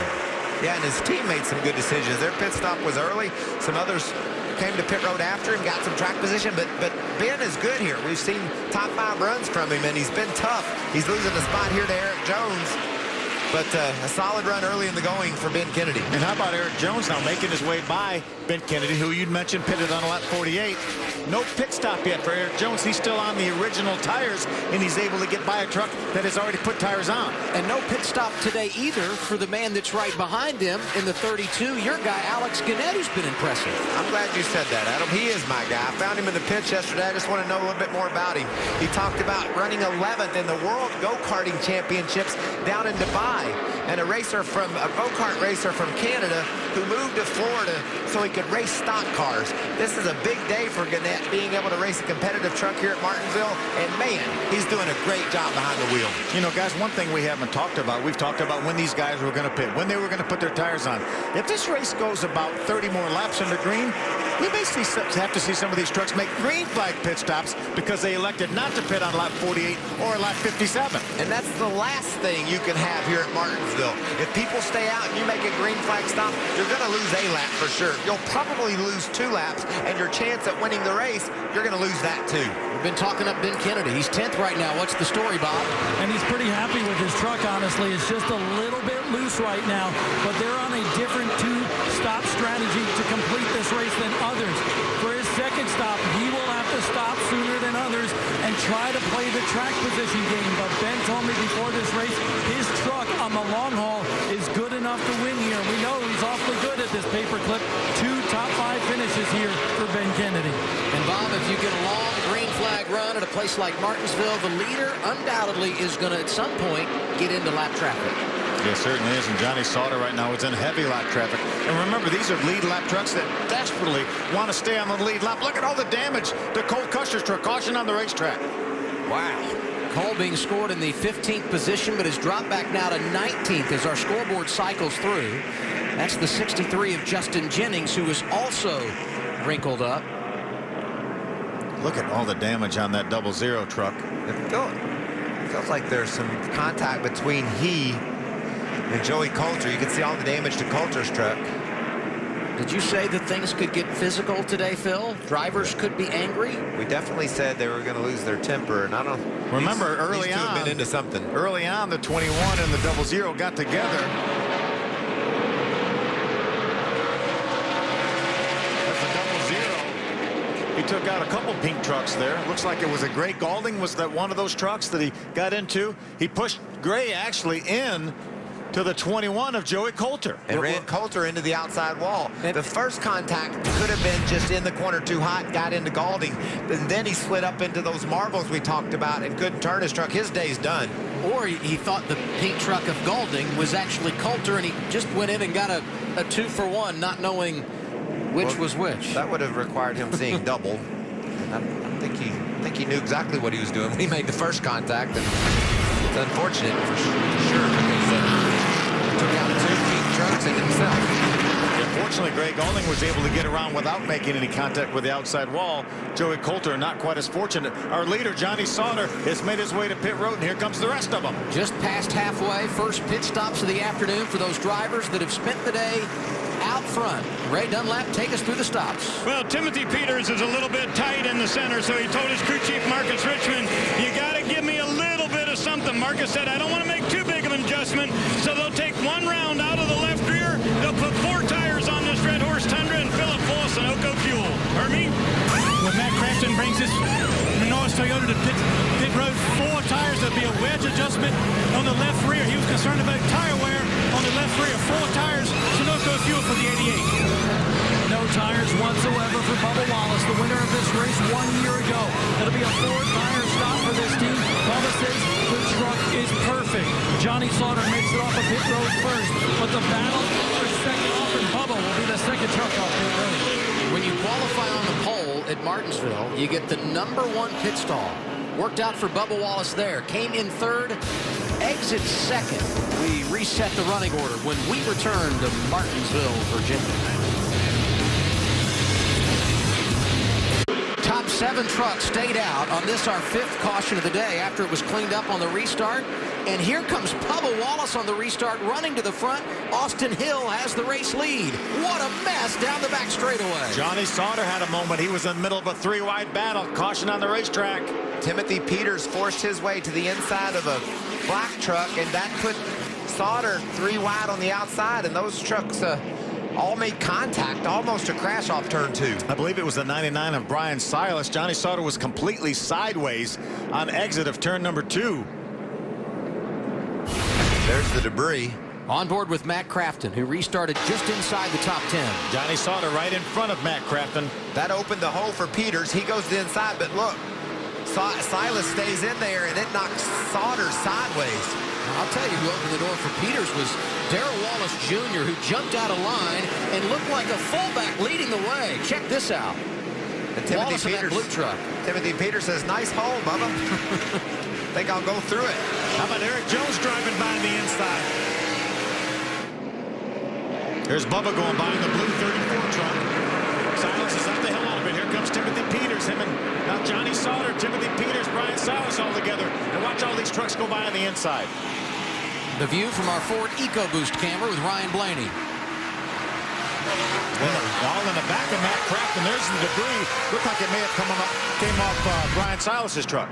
Yeah, and his team made some good decisions. Their pit stop was early. Some others came to pit road after him, got some track position, but Ben is good here. We've seen top 5 runs from him, and he's been tough. He's losing the spot here to Eric Jones. but a solid run early in the going for Ben Kennedy. And how about Eric Jones now making his way by Ben Kennedy, who you'd mentioned pitted on lap 48. No pit stop yet for Eric Jones. He's still on the original tires, and he's able to get by a truck that has already put tires on. And no pit stop today either for the man that's right behind him in the 32, your guy, Alex Gannett, who's been impressive. I'm glad you said that, Adam. He is my guy. I found him in the pits yesterday. I just want to know a little bit more about him. He talked about running 11th in the World Go-Karting Championships down in Dubai. And a go-kart racer from Canada who moved to Florida so he could race stock cars. This is a big day for Gannett, being able to race a competitive truck here at Martinsville. And man, he's doing a great job behind the wheel. You know, guys, one thing we haven't talked about, we've talked about when these guys were going to pit, when they were going to put their tires on. If this race goes about 30 more laps in the green, we may have to see some of these trucks make green flag pit stops because they elected not to pit on lap 48 or lap 57. And that's the last thing you can have here at Martinsville. If people stay out and you make a green flag stop, you're going to lose a lap for sure. You'll probably lose 2 laps, and your chance at winning the race, you're going to lose that too. We've been talking up Ben Kennedy. He's 10th right now. What's the story, Bob? And he's pretty happy with his truck, honestly. It's just a little bit loose right now, but they're on a different 2-stop strategy to complete this race than others. For his second stop, he will have to stop sooner than others and try to play the track position game. But Ben told me before this race, his truck on the long haul is good enough to win here. We know he's awfully good at this paperclip. 2 top 5 finishes here for Ben Kennedy. And Bob, if you get a long green flag run at a place like Martinsville, the leader undoubtedly is going to, at some point, get into lap traffic. Yeah, certainly is. And Johnny Sauter right now is in heavy lap traffic. And remember, these are lead lap trucks that desperately want to stay on the lead lap. Look at all the damage to Cole Custer's truck. Caution on the racetrack. Wow. Cole being scored in the 15th position, but has dropped back now to 19th as our scoreboard cycles through. That's the 63 of Justin Jennings, who is also wrinkled up. Look at all the damage on that 00 truck. It feels like there's some contact between he and Joey Coulter. You can see all the damage to Coulter's truck. Did you say that things could get physical today, Phil? Drivers could be angry? We definitely said they were going to lose their temper, and I don't remember early on. Been into something. Early on, the 21 and the 00 got together. That's the 00. He took out a couple pink trucks there. Looks like it was a Gray Gaulding was that one of those trucks that he got into. He pushed Gray actually in to the 21 of Joey Coulter. And ran Coulter into the outside wall. The first contact could have been just in the corner too hot, got into Gaulding. And then he slid up into those marbles we talked about and couldn't turn his truck. His day's done. Or he thought the pink truck of Gaulding was actually Coulter, and he just went in and got a 2-for-1, not knowing which was which. That would have required him seeing double. And I think he knew exactly what he was doing when he made the first contact. And it's unfortunate for sure because took out 2 pink trucks and himself. Unfortunately, Gray Gaulding was able to get around without making any contact with the outside wall. Joey Coulter not quite as fortunate. Our leader, Johnny Sauter, has made his way to pit road, and here comes the rest of them. Just past halfway, first pit stops of the afternoon for those drivers that have spent the day out front. Ray Dunlap, take us through the stops. Well, Timothy Peters is a little bit tight in the center, so he told his crew chief, Marcus Richmond, you got to give me a little bit of something. Marcus said, I don't want to make too big of an adjustment, so they'll take 1 round out of the left rear. They'll put 4 tires on this Red Horse Tundra and fill it full of Sunoco fuel. Hermie? When Matt Crafton brings this Norris Toyota to pit road, 4 tires, there'll be a wedge adjustment on the left rear. He was concerned about tire wear on the left rear. 4 tires, Sunoco fuel for the 88. No tires whatsoever for Bubba Wallace, the winner of this race 1 year ago. It'll be a 4-tire stop for this team. Bubba says the truck is perfect. Johnny Sauter makes it off of pit road first, but the battle for second off, and Bubba will be the second truck off pit road. When you qualify on the pole at Martinsville, you get the #1 pit stall. Worked out for Bubba Wallace there. Came in 3rd, exit 2nd. We reset the running order when we return to Martinsville, Virginia. Top 7 trucks stayed out on this, our 5th caution of the day, after it was cleaned up on the restart. And here comes Bubba Wallace on the restart, running to the front. Austin Hill has the race lead. What a mess down the back straightaway. Johnny Sauter had a moment. He was in the middle of a 3-wide battle. Caution on the racetrack. Timothy Peters forced his way to the inside of a black truck, and that put Sauter 3 wide on the outside, and those trucks all made contact, almost a crash off turn 2. I believe it was the 99 of Brian Silas. Johnny Sauter was completely sideways on exit of turn number 2. There's the debris. On board with Matt Crafton, who restarted just inside the top 10. Johnny Sauter right in front of Matt Crafton. That opened the hole for Peters. He goes to the inside, but look, Silas stays in there, and it knocks Sauter sideways. I'll tell you who opened the door for Peters was Darrell Wallace Jr., who jumped out of line and looked like a fullback leading the way. Check this out. And Timothy Wallace in that Peters, blue truck. Timothy Peters says, nice hole, Bubba. Think I'll go through it. How about Eric Jones driving by on the inside? There's Bubba going by in the blue 34 truck. Silas is up the hill a little bit. Here comes Timothy Peters. Him and now Johnny Sauter, Timothy Peters, Brian Silas all together. And watch all these trucks go by on the inside. The view from our Ford EcoBoost camera with Ryan Blaney. All in the back of Matt Crafton. There's the debris. Looked like it may have came off Brian Silas's truck.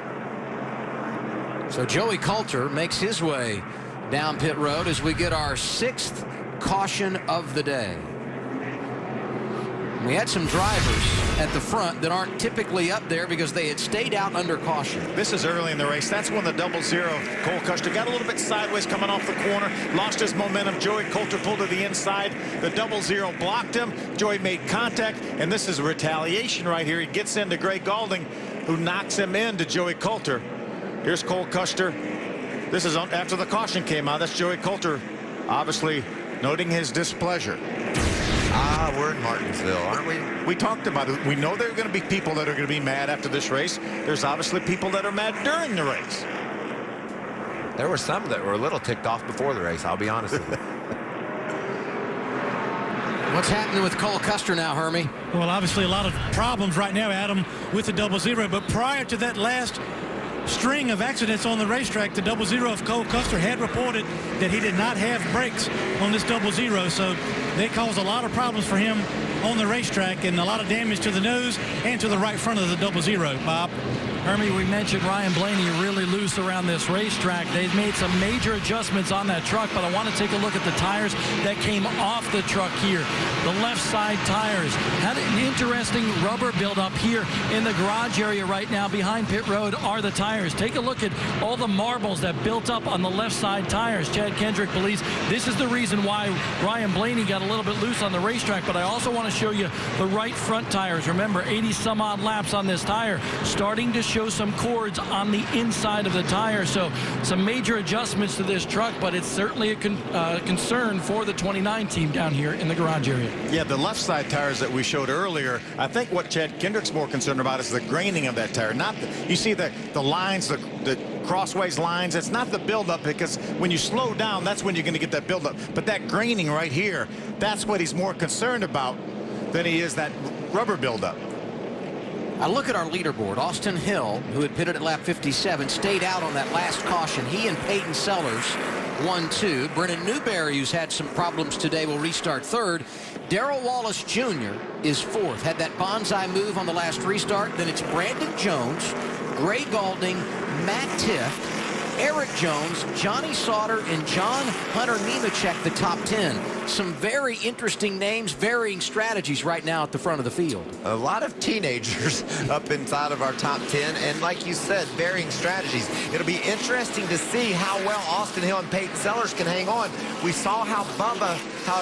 So Joey Coulter makes his way down pit road as we get our 6th caution of the day. We had some drivers at the front that aren't typically up there because they had stayed out under caution. This is early in the race. That's when the 00 Cole Custer got a little bit sideways coming off the corner, lost his momentum. Joey Coulter pulled to the inside. The 00 blocked him. Joey made contact, and this is retaliation right here. He gets into Greg Gaulding, who knocks him into Joey Coulter. Here's Cole Custer. This is after the caution came out. That's Joey Coulter, obviously noting his displeasure. We're in Martinsville, aren't we? We talked about it. We know there are going to be people that are going to be mad after this race. There's obviously people that are mad during the race. There were some that were a little ticked off before the race, I'll be honest with you. What's happening with Cole Custer now, Hermie? Well, obviously a lot of problems right now, Adam, with the 00. But prior to that last string of accidents on the racetrack, the 00 of Cole Custer had reported that he did not have brakes on this 00. So they caused a lot of problems for him on the racetrack and a lot of damage to the nose and to the right front of the 00. Bob? Hermie, we mentioned Ryan Blaney really loose around this racetrack. They've made some major adjustments on that truck, but I want to take a look at the tires that came off the truck here. The left side tires had an interesting rubber buildup here in the garage area right now. Behind pit road are the tires. Take a look at all the marbles that built up on the left side tires. Chad Kendrick believes this is the reason why Ryan Blaney got a little bit loose on the racetrack, but I also want to show you the right front tires. Remember, 80 some odd laps on this tire, starting to show some cords on the inside of the tire. So some major adjustments to this truck, but it's certainly a concern for the 29 team down here in the garage area. Yeah, the left side tires that we showed earlier, I think what Chad Kendrick's more concerned about is the graining of that tire. Not you see the lines, the crossways lines. It's not the buildup, because when you slow down, that's when you're going to get that buildup. But that graining right here, that's what he's more concerned about than he is that rubber buildup. I look at our leaderboard. Austin Hill, who had pitted at lap 57, stayed out on that last caution. He and Peyton Sellers 1-2. Brennan Newberry, who's had some problems today, will restart 3rd. Darrell Wallace Jr. is 4th. Had that bonsai move on the last restart. Then it's Brandon Jones, Gray Gaulding, Matt Tiff, Eric Jones, Johnny Sauter, and John Hunter Nemechek, the top 10. Some very interesting names, varying strategies right now at the front of the field. A lot of teenagers up inside of our top 10, and like you said, varying strategies. It'll be interesting to see how well Austin Hill and Peyton Sellers can hang on. We saw how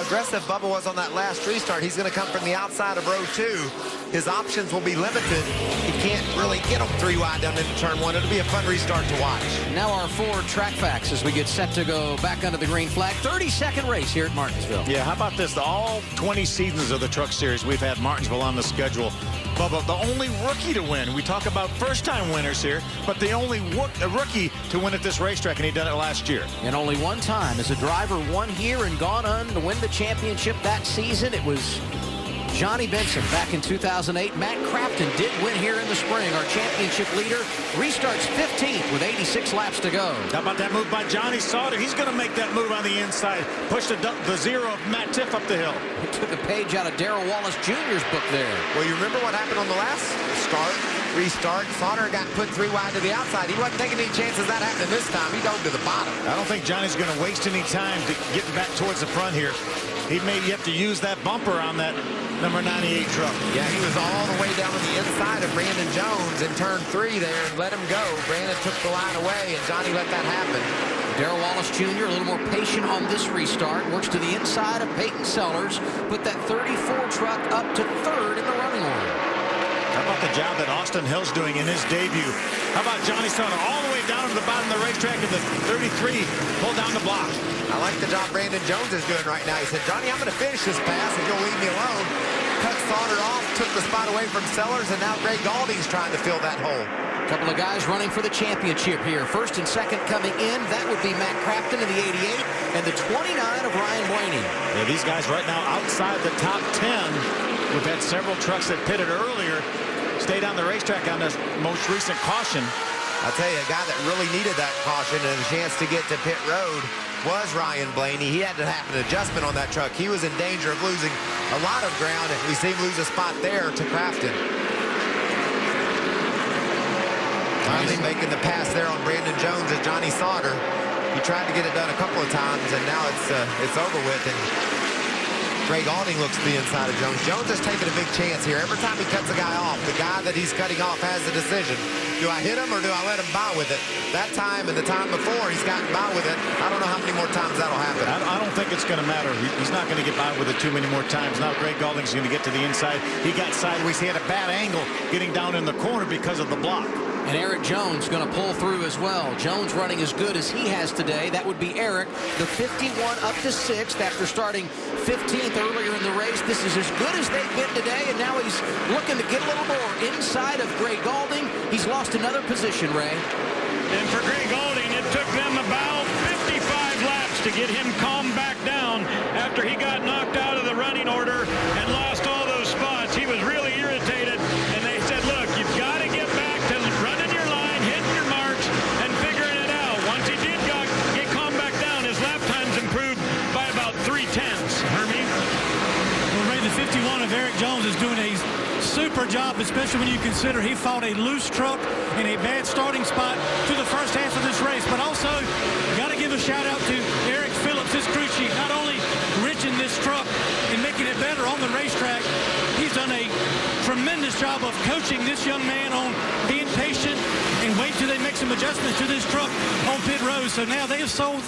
aggressive Bubba was on that last restart. He's going to come from the outside of row 2. His options will be limited. He can't really get them 3 wide down into turn 1. It'll be a fun restart to watch. Now our 4 track facts as we get set to go back under the green flag. 30-second race here at Martinsville. Yeah, how about this? All 20 seasons of the Truck Series, we've had Martinsville on the schedule. Bubba, the only rookie to win. We talk about first-time winners here, but the only rookie to win at this racetrack, and he done it last year. And only one time as a driver won here and gone on to win the championship that season. It was Johnny Benson back in 2008. Matt Crafton did win here in the spring. Our championship leader restarts 15th with 86 laps to go. How about that move by Johnny Sauter? He's going to make that move on the inside. Push the 0 of Matt Tiff up the hill. He took a page out of Darrell Wallace Jr.'s book there. Well, you remember what happened on the last start? restart. Sauter got put 3 wide to the outside. He wasn't taking any chances that happened this time. He dove to the bottom. I don't think Johnny's going to waste any time to getting back towards the front here. He may have to use that bumper on that number 98 truck. Yeah, he was all the way down on the inside of Brandon Jones in turn 3 there and let him go. Brandon took the line away, and Johnny let that happen. Darrell Wallace Jr. a little more patient on this restart. Works to the inside of Peyton Sellers. Put that 34 truck up to 3rd in the running order. How about the job that Austin Hill's doing in his debut? How about Johnny Sauter all the way down to the bottom of the racetrack at the 33, pull down the block. I like the job Brandon Jones is doing right now. He said, Johnny, I'm going to finish this pass if you'll leave me alone. Cut Sauter off, took the spot away from Sellers, and now Greg Galding's trying to fill that hole. A couple of guys running for the championship here. First and second coming in. That would be Matt Crafton in the 88 and the 29 of Ryan Blaney. Yeah, these guys right now outside the top 10. We've had several trucks that pitted earlier stayed on the racetrack on this most recent caution. I'll tell you, a guy that really needed that caution and a chance to get to pit road was Ryan Blaney. He had to have an adjustment on that truck. He was in danger of losing a lot of ground, and we see him lose a spot there to Crafton. Finally making the pass there on Brandon Jones as Johnny Sauter. He tried to get it done a couple of times, and now it's over with. And Greg Galding looks to the inside of Jones. Jones is taking a big chance here. Every time he cuts a guy off, the guy that he's cutting off has a decision. Do I hit him or do I let him by with it? That time and the time before he's gotten by with it. I don't know how many more times that'll happen. I don't think it's going to matter. He's not going to get by with it too many more times. Now Greg Galding's going to get to the inside. He got sideways. He had a bad angle getting down in the corner because of the block. And Eric Jones going to pull through as well. Jones running as good as he has today. That would be Eric, the 51 up to 6th after starting 15th earlier in the race. This is as good as they've been today, and now he's looking to get a little more inside of Greg Galding. He's lost another position, Ray. And for Greg Galding, it took them about 55 laps to get him calmed back down after he got knocked out of the running order and lost all those spots. He was really irritated, and they said, look, you've got to get back to running your line, hitting your marks, and figuring it out. Once he did get calmed back down, his lap times improved by about 3/10. Hermie? Well, Ray, the 51 of Eric Jones is doing a super job, especially when you consider he fought a loose truck in a bad starting spot through the first half of this race. But also, got to give a shout out to Eric Phillips, his crew chief, not only enriching this truck and making it better on the racetrack, he's done a tremendous job of coaching this young man on being patient and wait till they make some adjustments to this truck on pit road. So now they have sold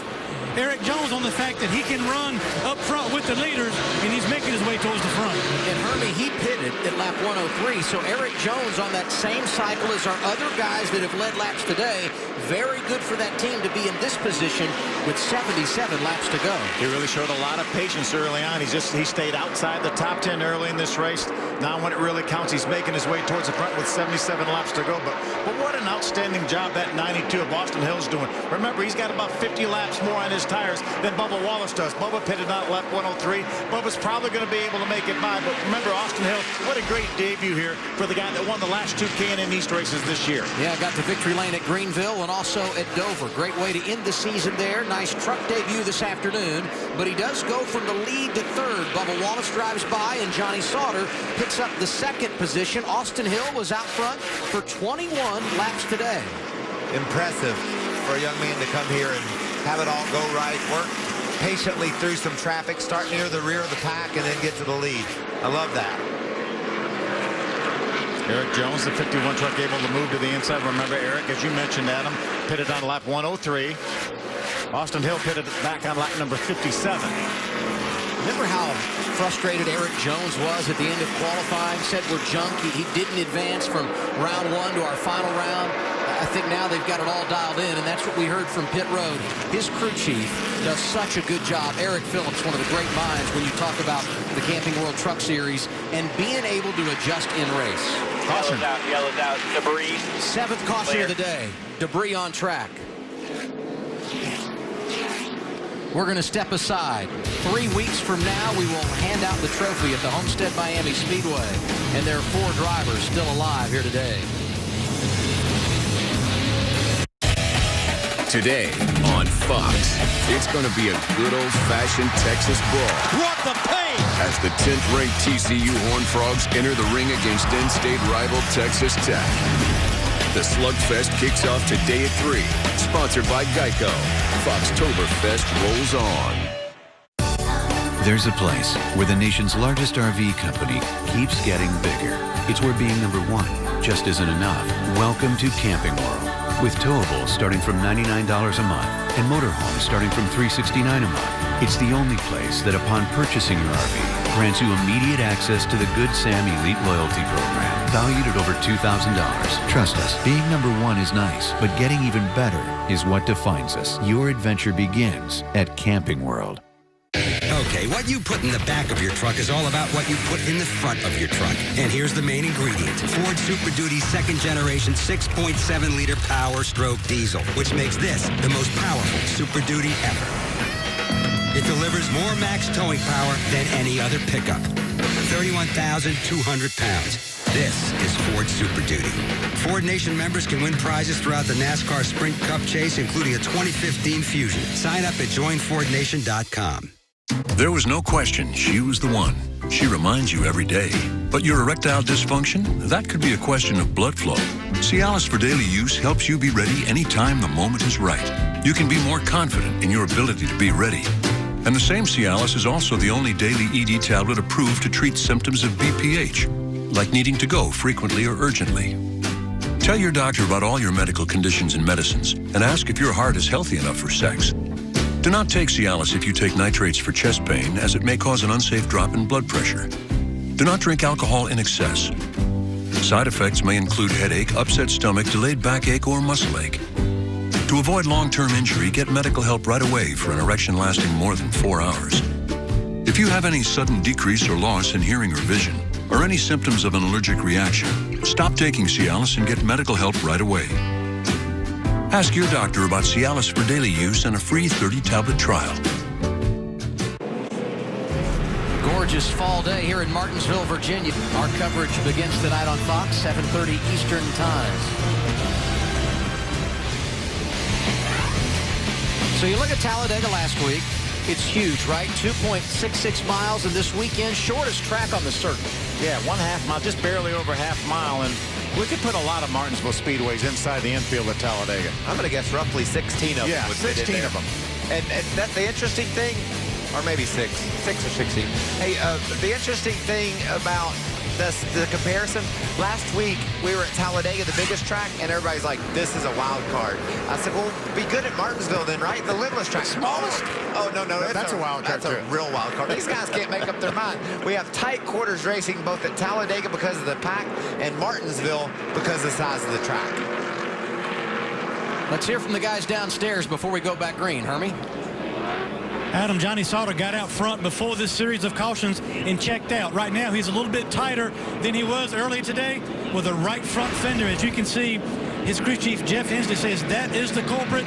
Eric Jones on the fact that he can run up front with the leaders, and he's making his way towards the front. And Hermie, he pitted at lap 103, so Eric Jones on that same cycle as our other guys that have led laps today. Very good for that team to be in this position with 77 laps to go. He really showed a lot of patience early on. He stayed outside the top 10 early in this race. Now when it really counts, he's making his way towards the front with 77 laps to go. But what an outstanding job that 92 of Austin Hill's doing. Remember, he's got about 50 laps more on his tires than Bubba Wallace does. Bubba pitted out lap 103. Bubba's probably going to be able to make it by. But remember, Austin Hill, what a great debut here for the guy that won the last 2 K&N East races this year. Yeah, got to victory lane at Greenville and also at Dover. Great way to end the season there. Nice truck debut this afternoon. But he does go from the lead to 3rd. Bubba Wallace drives by, and Johnny Sauter picks up the 2nd position. Austin Hill was out front for 21 laps today. Impressive for a young man to come here and have it all go right, work patiently through some traffic, start near the rear of the pack, and then get to the lead. I love that. Eric Jones, the 51 truck, able to move to the inside. Remember, Eric, as you mentioned, Adam, pitted on lap 103. Austin Hill pitted back on lap number 57. Remember how frustrated Eric Jones was at the end of qualifying? Said we're junk. He didn't advance from round 1 to our final round. I think now they've got it all dialed in, and that's what we heard from pit road. His crew chief does such a good job. Eric Phillips, one of the great minds when you talk about the Camping World Truck Series and being able to adjust in race. Caution. Yellows out, debris. 7th caution Clear. of the day. Debris on track. We're going to step aside. 3 weeks from now, we will hand out the trophy at the Homestead Miami Speedway. And there are 4 drivers still alive here today. Today on Fox, it's going to be a good old-fashioned Texas brawl. What the pace! as the 10th-ranked TCU Horned Frogs enter the ring against in-state rival Texas Tech. The Slugfest kicks off today at 3. Sponsored by Geico. Foxtoberfest rolls on. There's a place where the nation's largest RV company keeps getting bigger. It's where being number one just isn't enough. Welcome to Camping World. With towables starting from $99 a month and motorhomes starting from $369 a month. It's the only place that upon purchasing your RV grants you immediate access to the Good Sam Elite Loyalty Program, valued at over $2,000. Trust us, being number one is nice, but getting even better is what defines us. Your adventure begins at Camping World. Okay, what you put in the back of your truck is all about what you put in the front of your truck. And here's the main ingredient. Ford Super Duty second generation 6.7-liter power stroke diesel, which makes this the most powerful Super Duty ever. It delivers more max towing power than any other pickup. 31,200 pounds. This is Ford Super Duty. Ford Nation members can win prizes throughout the NASCAR Sprint Cup Chase, including a 2015 Fusion. Sign up at joinfordnation.com. There was no question she was the one. She reminds you every day. But your erectile dysfunction? That could be a question of blood flow. Cialis for daily use helps you be ready anytime the moment is right. You can be more confident in your ability to be ready. And the same Cialis is also the only daily ED tablet approved to treat symptoms of BPH, like needing to go frequently or urgently. Tell your doctor about all your medical conditions and medicines, and ask if your heart is healthy enough for sex. Do not take Cialis if you take nitrates for chest pain, as it may cause an unsafe drop in blood pressure. Do not drink alcohol in excess. Side effects may include headache, upset stomach, delayed backache, or muscle ache. To avoid long-term injury, get medical help right away for an erection lasting more than 4 hours. If you have any sudden decrease or loss in hearing or vision, or any symptoms of an allergic reaction, stop taking Cialis and get medical help right away. Ask your doctor about Cialis for daily use and a free 30-tablet trial. Gorgeous fall day here in Martinsville, Virginia. Our coverage begins tonight on Fox, 7:30 Eastern Time. So you look at Talladega last week. It's huge, right? 2.66 miles, and this weekend, shortest track on the circuit. Yeah, 1/2 mile, just barely over half mile, and we could put a lot of Martinsville speedways inside the infield of Talladega. I'm going to guess roughly 16 of them. Yeah, would fit in 16 there. of them. And that's the interesting thing, or maybe 6 or 16. Hey, the interesting thing about the comparison, last week we were at Talladega, the biggest track, and everybody's like, this is a wild card. I said, well, be good at Martinsville then, right? The littlest track. Smallest? Oh, no, That's a wild card, That's a too. real wild card. These guys can't make up their mind. We have tight quarters racing both at Talladega because of the pack and Martinsville because of the size of the track. Let's hear from the guys downstairs before we go back green. Hermie? Adam, Johnny Sauter got out front before this series of cautions and checked out. Right now, he's a little bit tighter than he was earlier today with a right front fender. As you can see, his crew chief, Jeff Hensley, says that is the culprit,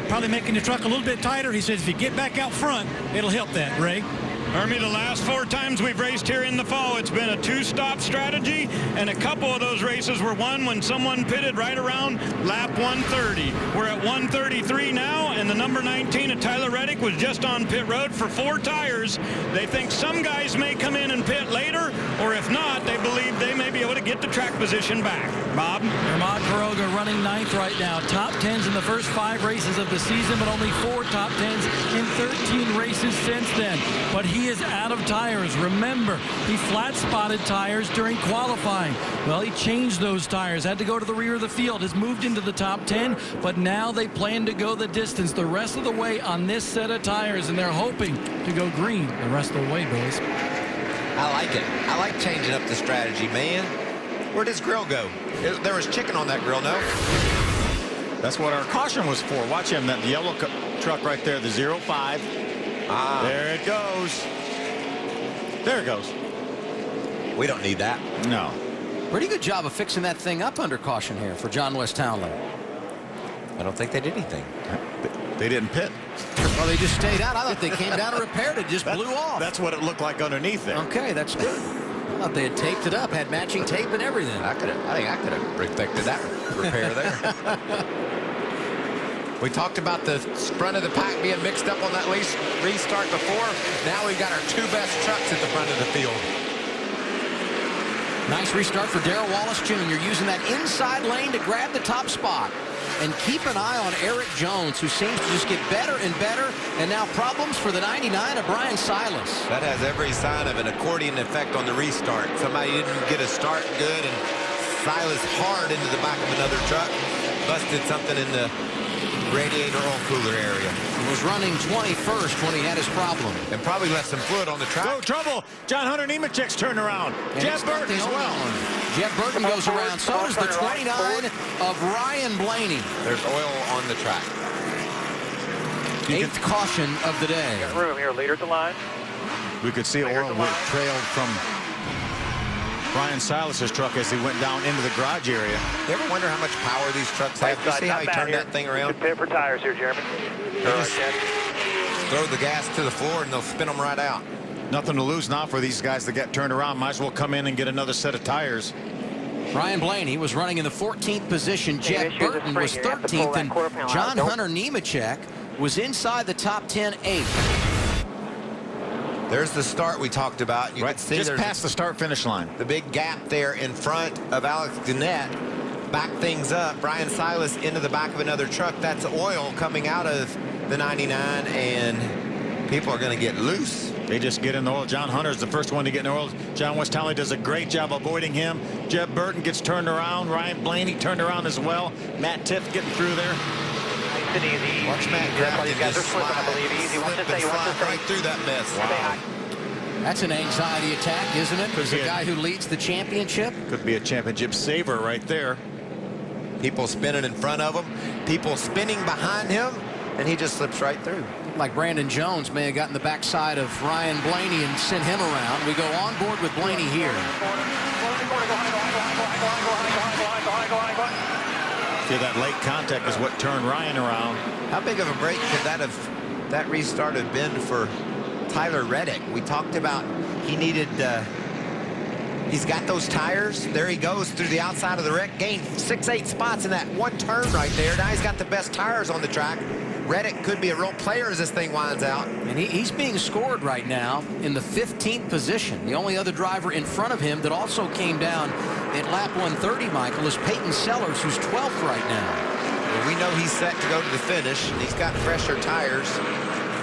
probably making the truck a little bit tighter. He says if you get back out front, it'll help that, Ray. Hermie, the last 4 times we've raced here in the fall, it's been a 2-stop strategy, and a couple of those races were won when someone pitted right around lap 130. We're at 133 now, and the number 19 of Tyler Reddick was just on pit road for 4 tires. They think some guys may come in and pit later, or if not, they believe they may be able to get the track position back. Bob? Hermod Kroger running 9th right now. Top 10s in the first 5 races of the season, but only 4 top 10s in 13 races since then. But he is out of tires. Remember, he flat-spotted tires during qualifying. Well, he changed those tires, had to go to the rear of the field, has moved into the top 10, but now they plan to go the distance the rest of the way on this set of tires, and they're hoping to go green the rest of the way, boys. I like it. I like changing up the strategy, man. Where does grill go? There was chicken on that grill, no? That's what our caution was for. Watch him, that yellow truck right there, the 05. There it goes. There it goes. We don't need that. No. Pretty good job of fixing that thing up under caution here for John West Townley. I don't think they did anything. They didn't pit. Well, they just stayed out. I thought they came down and repaired it. Just blew off. That's what it looked like underneath there. Okay, that's good. I thought they had taped it up, had matching tape and everything. I think I could have perfected that repair there. We talked about the front of the pack being mixed up on that restart before. Now we've got our two best trucks at the front of the field. Nice restart for Darrell Wallace Jr. using that inside lane to grab the top spot. And keep an eye on Eric Jones, who seems to just get better and better. And now problems for the 99 of Brian Silas. That has every sign of an accordion effect on the restart. Somebody didn't get a start good, and Silas hard into the back of another truck. Busted something in the radiator oil cooler area. He was running 21st when he had his problem. And probably left some fluid on the track. Oh, trouble. John Hunter Nemechek's turned around. And Jeff Burton as well. Jeff Burton goes around. So does the 29 of Ryan Blaney. There's oil on the track. 8th caution of the day. Got room here, leader at the line. We could see oil trailed from Brian Silas's truck as he went down into the garage area. You ever wonder how much power these trucks have? You see how he turned that thing around? Good pit for tires here, Jeremy. They just throw the gas to the floor and they'll spin them right out. Nothing to lose now for these guys to get turned around. Might as well come in and get another set of tires. Ryan Blaney was running in the 14th position. Jeff Burton was 13th. And John Hunter Nemechek was inside the top 10, 8th. There's the start we talked about. You right, can see just past the start-finish line. The big gap there in front of Alex Gannett. Back things up. Brian Silas into the back of another truck. That's oil coming out of the 99, and people are going to get loose. They just get in the oil. John Hunter's the first one to get in the oil. John West-Townley does a great job avoiding him. Jeff Burton gets turned around. Ryan Blaney turned around as well. Matt Tiff getting through there. Nice and easy. Watch Matt Crafton just slip, I believe. Easy. Watch this thing. Watch this thing. Right through that mess. Wow. That's an anxiety attack, isn't it? Because the guy who leads the championship. Could be a championship saver right there. People spinning in front of him. People spinning behind him. And he just slips right through. Like Brandon Jones may have gotten the backside of Ryan Blaney and sent him around. We go on board with Blaney here. See, that late contact is what turned Ryan around. How big of a break could that restart have been for Tyler Reddick? We talked about he needed, he's got those tires. There he goes through the outside of the wreck. Gained 6-8 spots in that one turn right there. Now he's got the best tires on the track. Reddick could be a real player as this thing winds out. And he's being scored right now in the 15th position. The only other driver in front of him that also came down at lap 130, Michael, is Peyton Sellers, who's 12th right now. Well, we know he's set to go to the finish. He's got fresher tires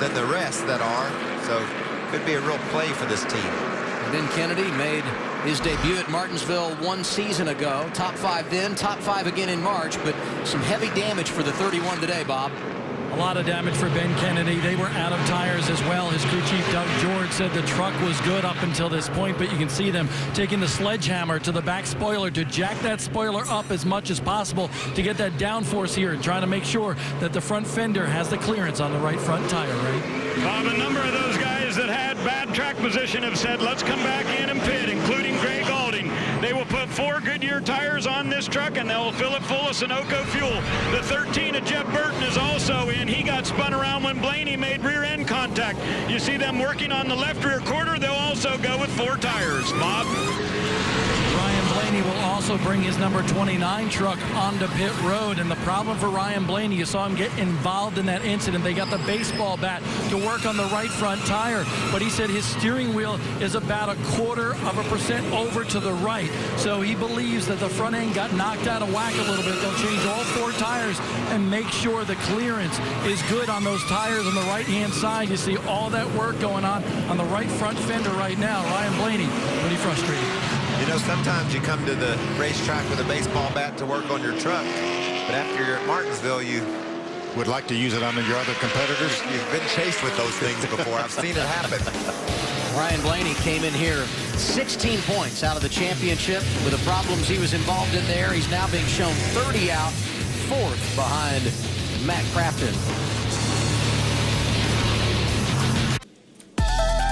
than the rest that are. So could be a real play for this team. And then Kennedy made his debut at Martinsville 1 season ago. Top 5 then, top 5 again in March. But some heavy damage for the 31 today, Bob. A lot of damage for Ben Kennedy. They were out of tires as well. His crew chief, Doug George, said the truck was good up until this point, but you can see them taking the sledgehammer to the back spoiler to jack that spoiler up as much as possible to get that downforce here and trying to make sure that the front fender has the clearance on the right front tire, right? Bob, a number of those guys that had bad track position have said, let's come back in and pit, including Greg Alding. They will put 4 Goodyear tires on this truck, and they'll fill it full of Sunoco fuel. The 13 of Jeff Burton is also in. He got spun around when Blaney made rear end contact. You see them working on the left rear quarter. They'll also go with 4 tires. Bob? Ryan Blaney will also bring his number 29 truck onto pit road. And the problem for Ryan Blaney, you saw him get involved in that incident. They got the baseball bat to work on the right front tire. But he said his steering wheel is about 0.25% over to the right. So he believes that the front end got knocked out of whack a little bit. They'll change all 4 tires and make sure the clearance is good on those tires on the right-hand side. You see all that work going on the right front fender right now. Ryan Blaney, pretty frustrated. You know, sometimes you come to the racetrack with a baseball bat to work on your truck, but after you're at Martinsville, you would like to use it on your other competitors. You've been chased with those things before. I've seen it happen. Ryan Blaney came in here 16 points out of the championship with the problems he was involved in there. He's now being shown 30 out, 4th behind Matt Crafton.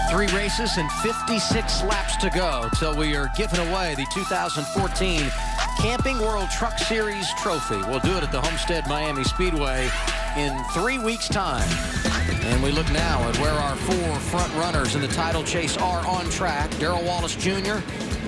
3 races and 56 laps to go till we are giving away the 2014 Camping World Truck Series trophy. We'll do it at the Homestead Miami Speedway in 3 weeks' time. And we look now at where our 4 front runners in the title chase are on track. Darrell Wallace Jr.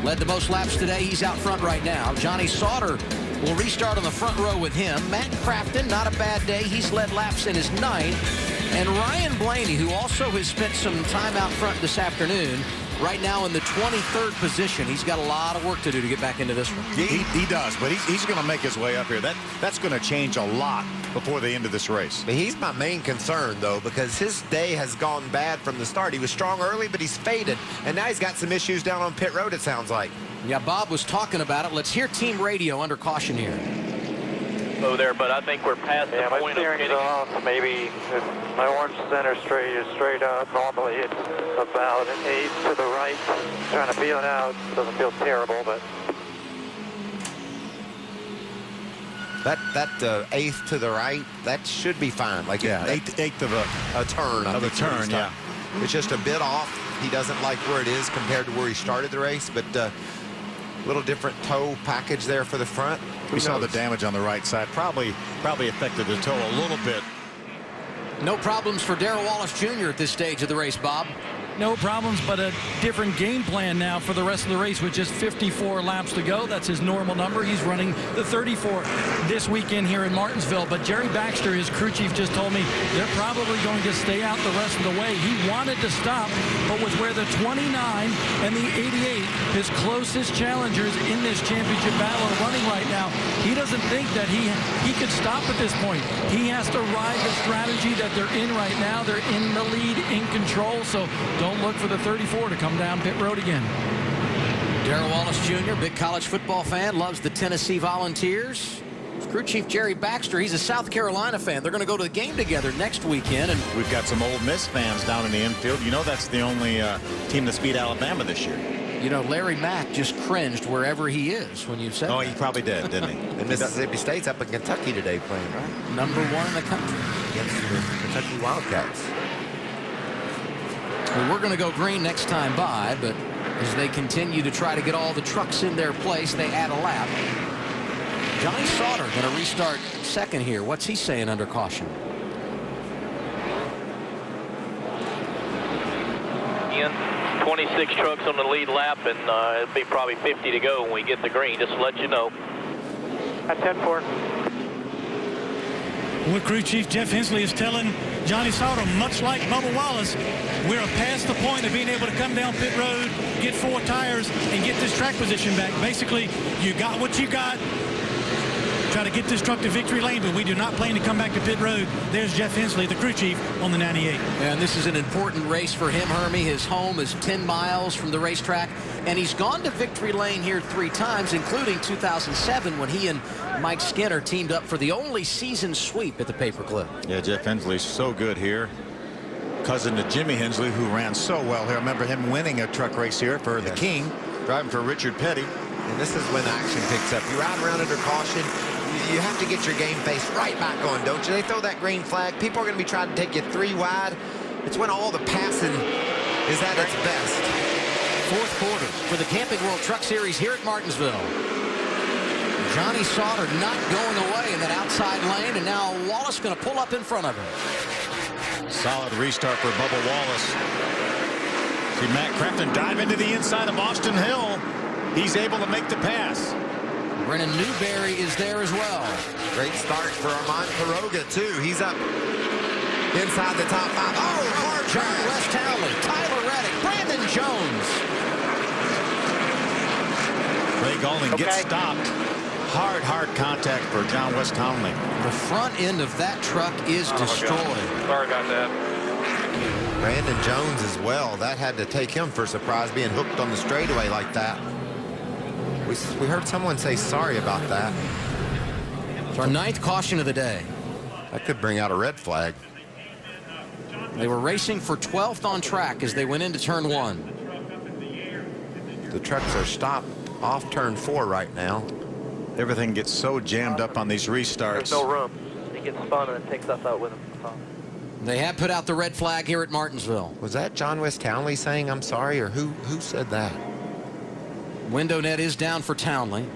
led the most laps today. He's out front right now. Johnny Sauter We'll restart on the front row with him. Matt Crafton, not a bad day. He's led laps in his 9th. And Ryan Blaney, who also has spent some time out front this afternoon, right now in the 23rd position. He's got a lot of work to do to get back into this one. He does, but he's going to make his way up here. That's going to change a lot before the end of this race. But he's my main concern, though, because his day has gone bad from the start. He was strong early, but he's faded. And now he's got some issues down on pit road, it sounds like. Yeah, Bob was talking about it. Let's hear team radio under caution here. Oh, there, but I think we're past the point of hitting. Off. Maybe my orange center straight is straight up. Normally it's about an 8 to the right. Trying to feel it out. Doesn't feel terrible, but that 8th to the right, that should be fine. Like eighth of a turn. Of a turn, yeah. It's just a bit off. He doesn't like where it is compared to where he started the race, but a little different toe package there for the front. We saw the damage on the right side. Probably affected the toe a little bit. No problems for Darrell Wallace Jr. at this stage of the race, Bob. No problems, but a different game plan now for the rest of the race with just 54 laps to go. That's his normal number. He's running the 34 this weekend here in Martinsville. But Jerry Baxter, his crew chief, just told me they're probably going to stay out the rest of the way. He wanted to stop, but with where the 29 and the 88, his closest challengers in this championship battle are running right now, he doesn't think that he could stop at this point. He has to ride the strategy that they're in right now. They're in the lead, in control, so don't look for the 34 to come down pit road again. Darrell Wallace Jr., big college football fan, loves the Tennessee Volunteers. His crew chief Jerry Baxter, he's a South Carolina fan. They're going to go to the game together next weekend. And we've got some Ole Miss fans down in the infield. You know that's the only team that's beat Alabama this year. You know, Larry Mack just cringed wherever he is when you said that. He probably did, didn't he? And Mississippi State's up in Kentucky today playing, right? #1 in the country. Against the Kentucky Wildcats. Well, we're going to go green next time by, but as they continue to try to get all the trucks in their place, they add a lap. Johnny Sauter going to restart second here. What's he saying under caution? Ian, 26 trucks on the lead lap, and it'll be probably 50 to go when we get the green, just to let you know. At 10-4. Well, crew chief Jeff Hensley is telling Johnny Sauter, much like Bubba Wallace, we're past the point of being able to come down pit road, get 4 tires, and get this track position back. Basically, you got what you got. Try to get this truck to victory lane, but we do not plan to come back to pit road. There's Jeff Hensley, the crew chief, on the 98. And this is an important race for him, Hermie. His home is 10 miles from the racetrack, and he's gone to victory lane here 3 times, including 2007 when he and Mike Skinner teamed up for the only season sweep at the Paperclip. Yeah, Jeff Hensley's so good here. Cousin to Jimmy Hensley, who ran so well here. I remember him winning a truck race here for the King, driving for Richard Petty. And this is when the action picks up. You ride around under caution. You have to get your game face right back on, don't you? They throw that green flag. People are going to be trying to take you 3 wide. It's when all the passing is at its best. 4th quarter for the Camping World Truck Series here at Martinsville. Johnny Sauter not going away in that outside lane, and now Wallace going to pull up in front of him. Solid restart for Bubba Wallace. See Matt Crafton dive into the inside of Austin Hill. He's able to make the pass. Brennan Newberry is there as well. Great start for Armand Quiroga, too. He's up inside the top 5. Oh, hard John West Townley, Tyler Reddick, Brandon Jones. Ray Golding gets stopped. Hard contact for John West Townley. The front end of that truck is destroyed. Sorry about that. Brandon Jones as well. That had to take him for a surprise, being hooked on the straightaway like that. We heard someone say sorry about that. It's our 9th caution of the day. That could bring out a red flag. They were racing for 12th on track as they went into turn 1. The trucks are stopped off turn 4 right now. Everything gets so jammed up on these restarts. There's no room. He gets spun and it takes us out with him. They have put out the red flag here at Martinsville. Was that John West Townley saying I'm sorry, or who said that? Window net is down for Townley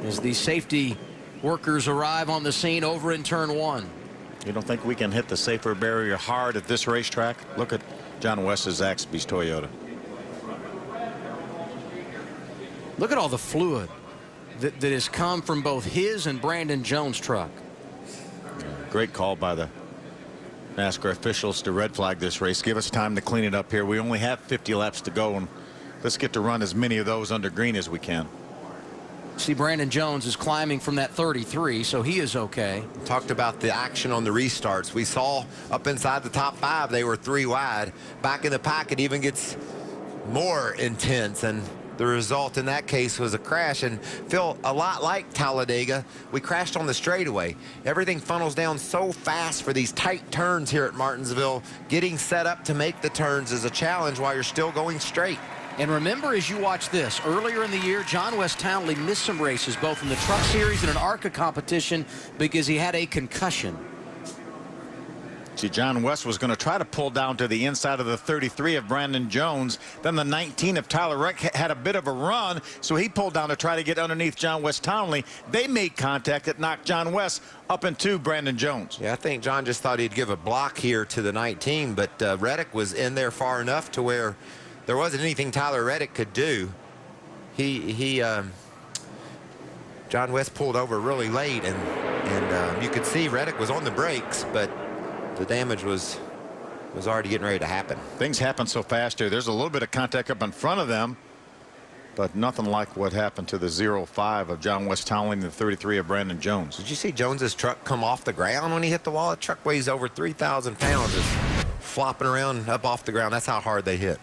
as the safety workers arrive on the scene over in turn 1. You don't think we can hit the safer barrier hard at this racetrack? Look at John West's Zaxby's Toyota. Look at all the fluid that has come from both his and Brandon Jones' truck. Great call by the NASCAR officials to red flag this race. Give us time to clean it up here. We only have 50 laps to go, and let's get to run as many of those under green as we can. See, Brandon Jones is climbing from that 33, so he is okay. Talked about the action on the restarts. We saw up inside the top 5, they were 3 wide. Back in the pack, it even gets more intense, and the result in that case was a crash. And Phil, a lot like Talladega, we crashed on the straightaway. Everything funnels down so fast for these tight turns here at Martinsville. Getting set up to make the turns is a challenge while you're still going straight. And remember, as you watch this, earlier in the year, John West Townley missed some races, both in the Truck Series and an ARCA competition, because he had a concussion. See, John West was going to try to pull down to the inside of the 33 of Brandon Jones. Then the 19 of Tyler Reddick had a bit of a run, so he pulled down to try to get underneath John West Townley. They made contact that knocked John West up into Brandon Jones. Yeah, I think John just thought he'd give a block here to the 19, but Reddick was in there far enough to where there wasn't anything Tyler Reddick could do. John West pulled over really late, and you could see Reddick was on the brakes, but the damage was already getting ready to happen. Things happen so fast here. There's a little bit of contact up in front of them, but nothing like what happened to the 05 of John West Townley and the 33 of Brandon Jones. Did you see Jones's truck come off the ground when he hit the wall? The truck weighs over 3,000 pounds, just flopping around up off the ground. That's how hard they hit.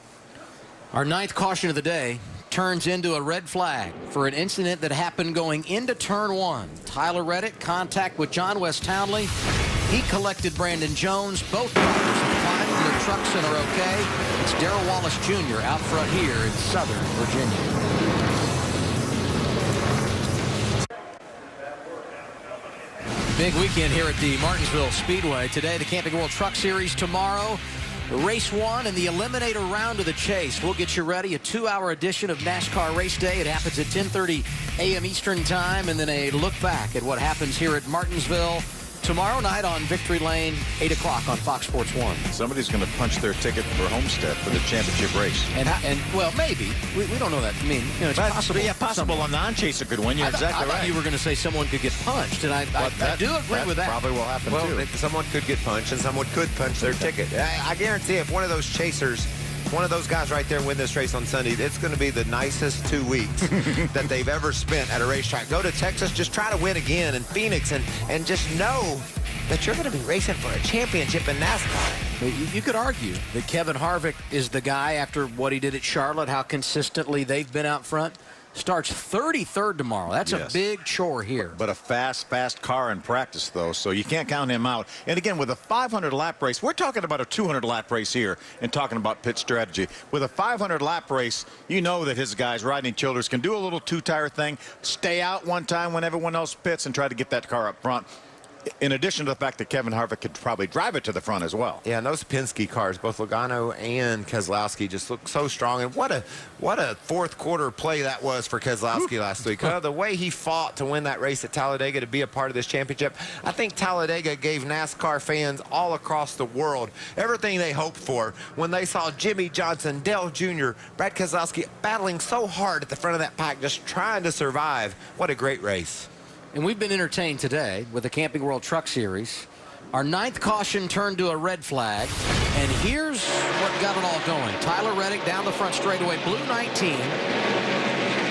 Our 9th caution of the day turns into a red flag for an incident that happened going into turn 1. Tyler Reddick, contact with John West Townley. He collected Brandon Jones. Both drivers have climbed from their trucks and are okay. It's Darrell Wallace Jr. out front here in Southern Virginia. Big weekend here at the Martinsville Speedway. Today, the Camping World Truck Series. Tomorrow, Race 1 and the Eliminator round of the chase. We'll get you ready. A 2-hour edition of NASCAR Race Day. It happens at 10:30 a.m. Eastern Time. And then a look back at what happens here at Martinsville tomorrow night on Victory Lane, 8 o'clock on Fox Sports 1. Somebody's going to punch their ticket for Homestead for the championship race. And well, maybe. We don't know that. I mean, you know, it's possible. Yeah, possible. A non-chaser could win. You're exactly right. I thought you were going to say someone could get punched, and I do agree with that. Probably will happen, too. Someone could get punched, and someone could punch their ticket. I guarantee if one of those chasers, one of those guys right there win this race on Sunday, it's going to be the nicest 2 weeks that they've ever spent at a racetrack. Go to Texas, just try to win again in Phoenix, and just know that you're going to be racing for a championship in NASCAR. You could argue that Kevin Harvick is the guy after what he did at Charlotte, how consistently they've been out front. Starts 33rd tomorrow. That's a big chore here. But a fast car in practice, though, so you can't count him out. And again, with a 500-lap race, we're talking about a 200-lap race here and talking about pit strategy. With a 500-lap race, you know that his guys, Rodney Childers, can do a little two-tire thing, stay out one time when everyone else pits, and try to get that car up front. In addition to the fact that Kevin Harvick could probably drive it to the front as well. Yeah, and those Penske cars, both Logano and Keselowski, just look so strong. And what a fourth quarter play that was for Keselowski last week. The way he fought to win that race at Talladega to be a part of this championship, I think Talladega gave NASCAR fans all across the world everything they hoped for when they saw Jimmy Johnson, Dale Jr., Brad Keselowski battling so hard at the front of that pack, just trying to survive. What a great race. And we've been entertained today with the Camping World Truck Series. Our 9th caution turned to a red flag. And here's what got it all going. Tyler Reddick down the front straightaway, blue 19.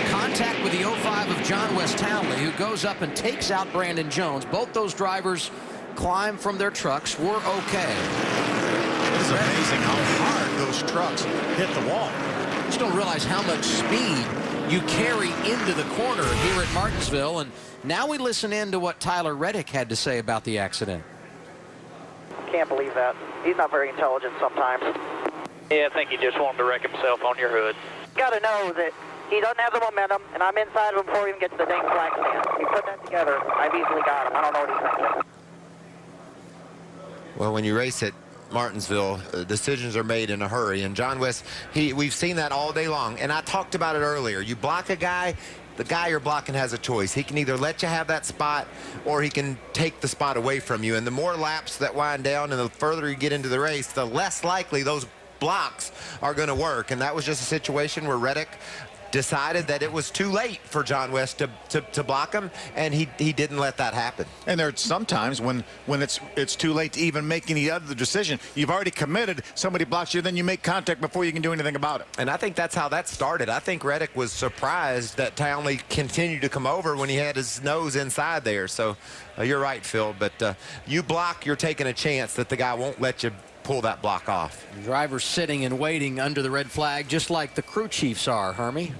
Contact with the 05 of John West Townley, who goes up and takes out Brandon Jones. Both those drivers climb from their trucks. We're okay. It is amazing how hard those trucks hit the wall. You just don't realize how much speed you carry into the corner here at Martinsville. And now we listen in to what Tyler Reddick had to say about the accident. Can't believe that. He's not very intelligent sometimes. Yeah, I think he just wanted to wreck himself on your hood. Got to know that he doesn't have the momentum, and I'm inside of him before he even gets to the dang flag stand. If you put that together, I've easily got him. I don't know what he's thinking. Well, when you race at Martinsville, decisions are made in a hurry, and John West, we've seen that all day long, and I talked about it earlier. You block a guy, the guy you're blocking has a choice. He can either let you have that spot or he can take the spot away from you, and the more laps that wind down and the further you get into the race, the less likely those blocks are going to work. And that was just a situation where Reddick decided that it was too late for John West to block him, and he didn't let that happen. And there are some times when it's too late to even make any other decision. You've already committed. Somebody blocks you, then you make contact before you can do anything about it. And I think that's how that started. I think Reddick was surprised that Townley continued to come over when he had his nose inside there. So you're right, Phil. But you block, you're taking a chance that the guy won't let you pull that block off. The driver's sitting and waiting under the red flag, just like the crew chiefs are, Hermie.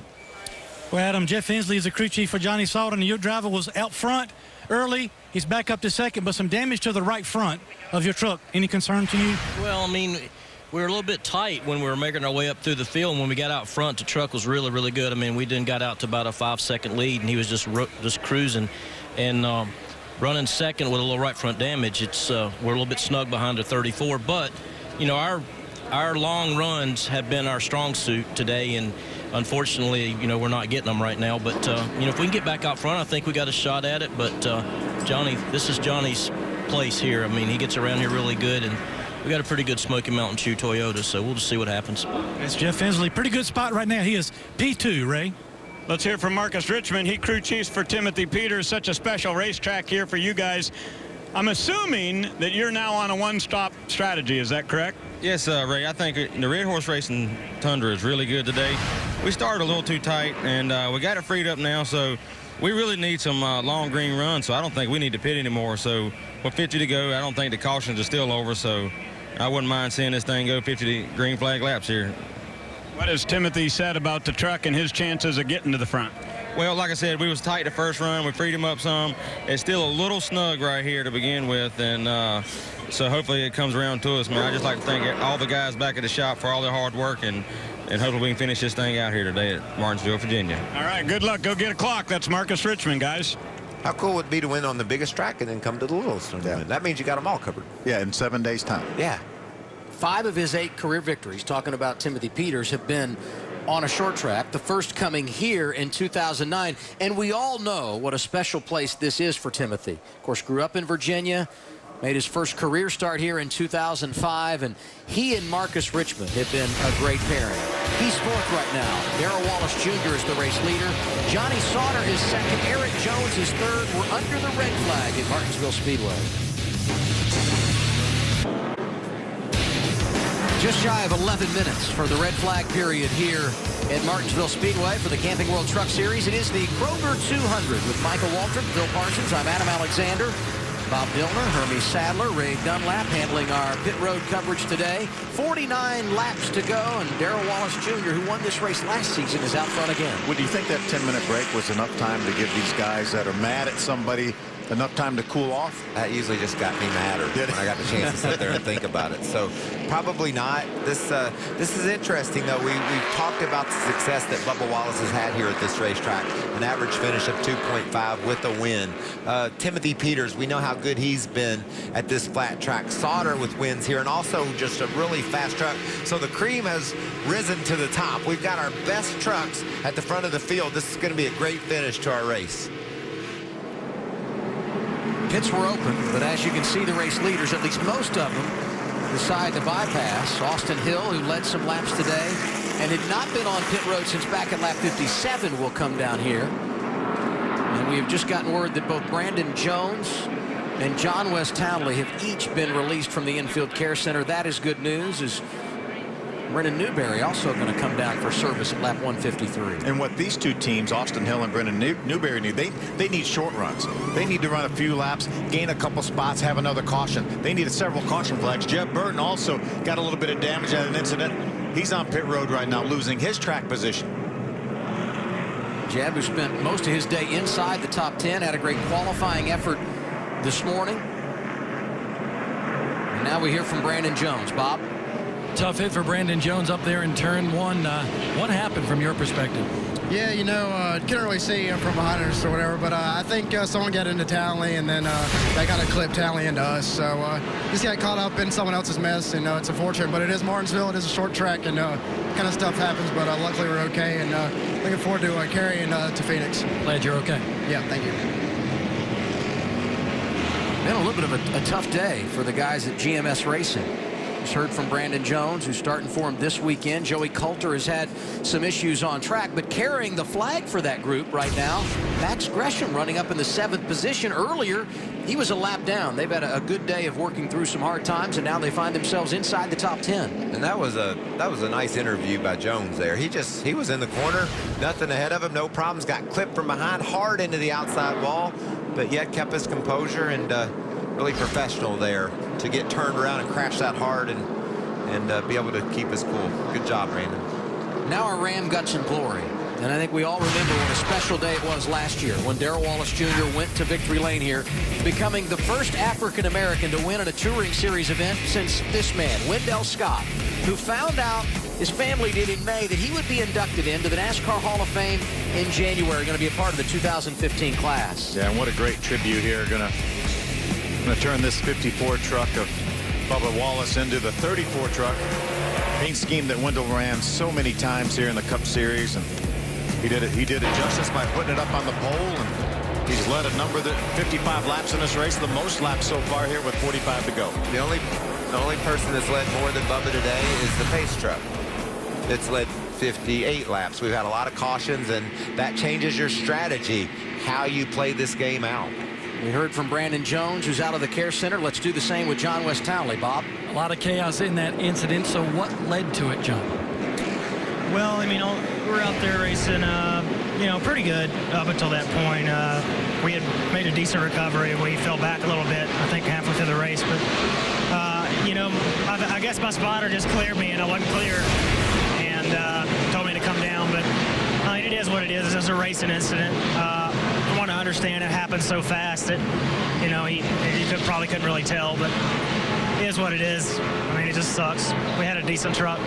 Well, Adam, Jeff Hensley is the crew chief for Johnny Sauter, and your driver was out front early. He's back up to second, but some damage to the right front of your truck. Any concern to you? Well, I mean, we were a little bit tight when we were making our way up through the field. And when we got out front, the truck was really, really good. I mean, we got out to about a 5-second lead, and he was just cruising. And running second with a little right front damage, we're a little bit snug behind the 34. But, you know, our long runs have been our strong suit today, and unfortunately, you know, we're not getting them right now. But, you know, if we can get back out front, I think we got a shot at it. But, Johnny, this is Johnny's place here. I mean, he gets around here really good, and we got a pretty good Smoky Mountain Chew Toyota, so we'll just see what happens. That's Jeff Hensley. Pretty good spot right now. He is P2, Ray. Let's hear from Marcus Richmond. He crew chiefs for Timothy Peters. Such a special racetrack here for you guys. I'm assuming that you're now on a one-stop strategy. Is that correct? Yes, Ray. I think the Red Horse Racing Tundra is really good today. We started a little too tight, and we got it freed up now, so we really need some long green runs, so I don't think we need to pit anymore. So with 50 to go, I don't think the cautions are still over, so I wouldn't mind seeing this thing go 50 green flag laps here. What has Timothy said about the truck and his chances of getting to the front? Well, like I said, we was tight the first run. We freed him up some. It's still a little snug right here to begin with, and so hopefully it comes around to us, man. I just like to thank all the guys back at the shop for all their hard work, and hopefully we can finish this thing out here today at Martinsville, Virginia. All right, good luck. Go get a clock. That's Marcus Richmond, guys. How cool would it be to win on the biggest track and then come to the littlest tournament? That means you got them all covered. Yeah, in 7 days' time. Yeah. 5 of his 8 career victories, talking about Timothy Peters, have been on a short track, the first coming here in 2009. And we all know what a special place this is for Timothy. Of course, grew up in Virginia, made his first career start here in 2005, and he and Marcus Richmond have been a great pairing. He's fourth right now. Darrell Wallace Jr. is the race leader. Johnny Sauter is second. Eric Jones is third. We're under the red flag at Martinsville Speedway. Just shy of 11 minutes for the red flag period here at Martinsville Speedway for the Camping World Truck Series. It is the Kroger 200 with Michael Waltrip, Bill Parsons. I'm Adam Alexander. Bob Dillner, Hermie Sadler, Ray Dunlap handling our pit road coverage today. 49 laps to go, and Darrell Wallace Jr., who won this race last season, is out front again. Would you think that 10-minute break was enough time to give these guys that are mad at somebody enough time to cool off? That usually just got me madder when I got the chance to sit there and think about it. So probably not. This is interesting, though. We've talked about the success that Bubba Wallace has had here at this racetrack. An average finish of 2.5 with a win. Timothy Peters, we know how good he's been at this flat track. Sauter with wins here, and also just a really fast truck. So the cream has risen to the top. We've got our best trucks at the front of the field. This is going to be a great finish to our race. Pits were open, but as you can see, the race leaders, at least most of them, decide to bypass. Austin Hill, who led some laps today and had not been on pit road since back at lap 57, will come down here. And we have just gotten word that both Brandon Jones and John West Townley have each been released from the infield care center. That is good news. Is Brennan Newberry also going to come down for service at lap 153. And what these two teams, Austin Hill and Brennan Newberry, need, they need short runs. They need to run a few laps, gain a couple spots, have another caution. They needed several caution flags. Jeb Burton also got a little bit of damage at an incident. He's on pit road right now, losing his track position. Jeb, who spent most of his day inside the top 10, had a great qualifying effort this morning. And now we hear from Brandon Jones. Bob? Tough hit for Brandon Jones up there in turn 1. What happened from your perspective? Yeah, you know, couldn't really see him from behind us or whatever, but I think someone got into Townley, and then they kind of clipped Townley into us. So just got caught up in someone else's mess, and it's unfortunate. But it is Martinsville. It is a short track, and kind of stuff happens, but luckily we're okay, and looking forward to carrying to Phoenix. Glad you're okay. Yeah, thank you. Been a little bit of a tough day for the guys at GMS Racing. Just heard from Brandon Jones, who's starting for him this weekend. Joey Coulter has had some issues on track, but carrying the flag for that group right now, Max Gresham running up in the 7th position. Earlier, he was a lap down. They've had a good day of working through some hard times, and now they find themselves inside the top 10. And that was a nice interview by Jones there. He was in the corner, nothing ahead of him, no problems, got clipped from behind hard into the outside wall, but yet kept his composure and really professional there to get turned around and crash that hard and be able to keep his cool. Good job, Brandon. Now our Ram Guts and glory. And I think we all remember what a special day it was last year when Darrell Wallace Jr. went to victory lane here, becoming the first African-American to win at a Touring Series event since this man, Wendell Scott, who found out, his family did in May, that he would be inducted into the NASCAR Hall of Fame in January, going to be a part of the 2015 class. Yeah, and what a great tribute here. Going to turn this 54 truck of Bubba Wallace into the 34 truck. Paint scheme that Wendell ran so many times here in the Cup Series, and he did it justice by putting it up on the pole, and he's led a number that 55 laps in this race, the most laps so far here with 45 to go. The only person that's led more than Bubba today is the pace truck. It's led 58 laps. We've had a lot of cautions, and that changes your strategy, how you play this game out. We heard from Brandon Jones, who's out of the care center. Let's do the same with John West Townley, Bob. A lot of chaos in that incident. So what led to it, John? Well, I mean, we were out there racing, pretty good up until that point. We had made a decent recovery. We fell back a little bit, I think, halfway through the race. But, I guess my spotter just cleared me, and I wasn't clear, and told me to come down. But it is what it is. It's just a racing incident. I want to understand it happened so fast that, he probably couldn't really tell. But it is what it is. I mean, it just sucks. We had a decent truck.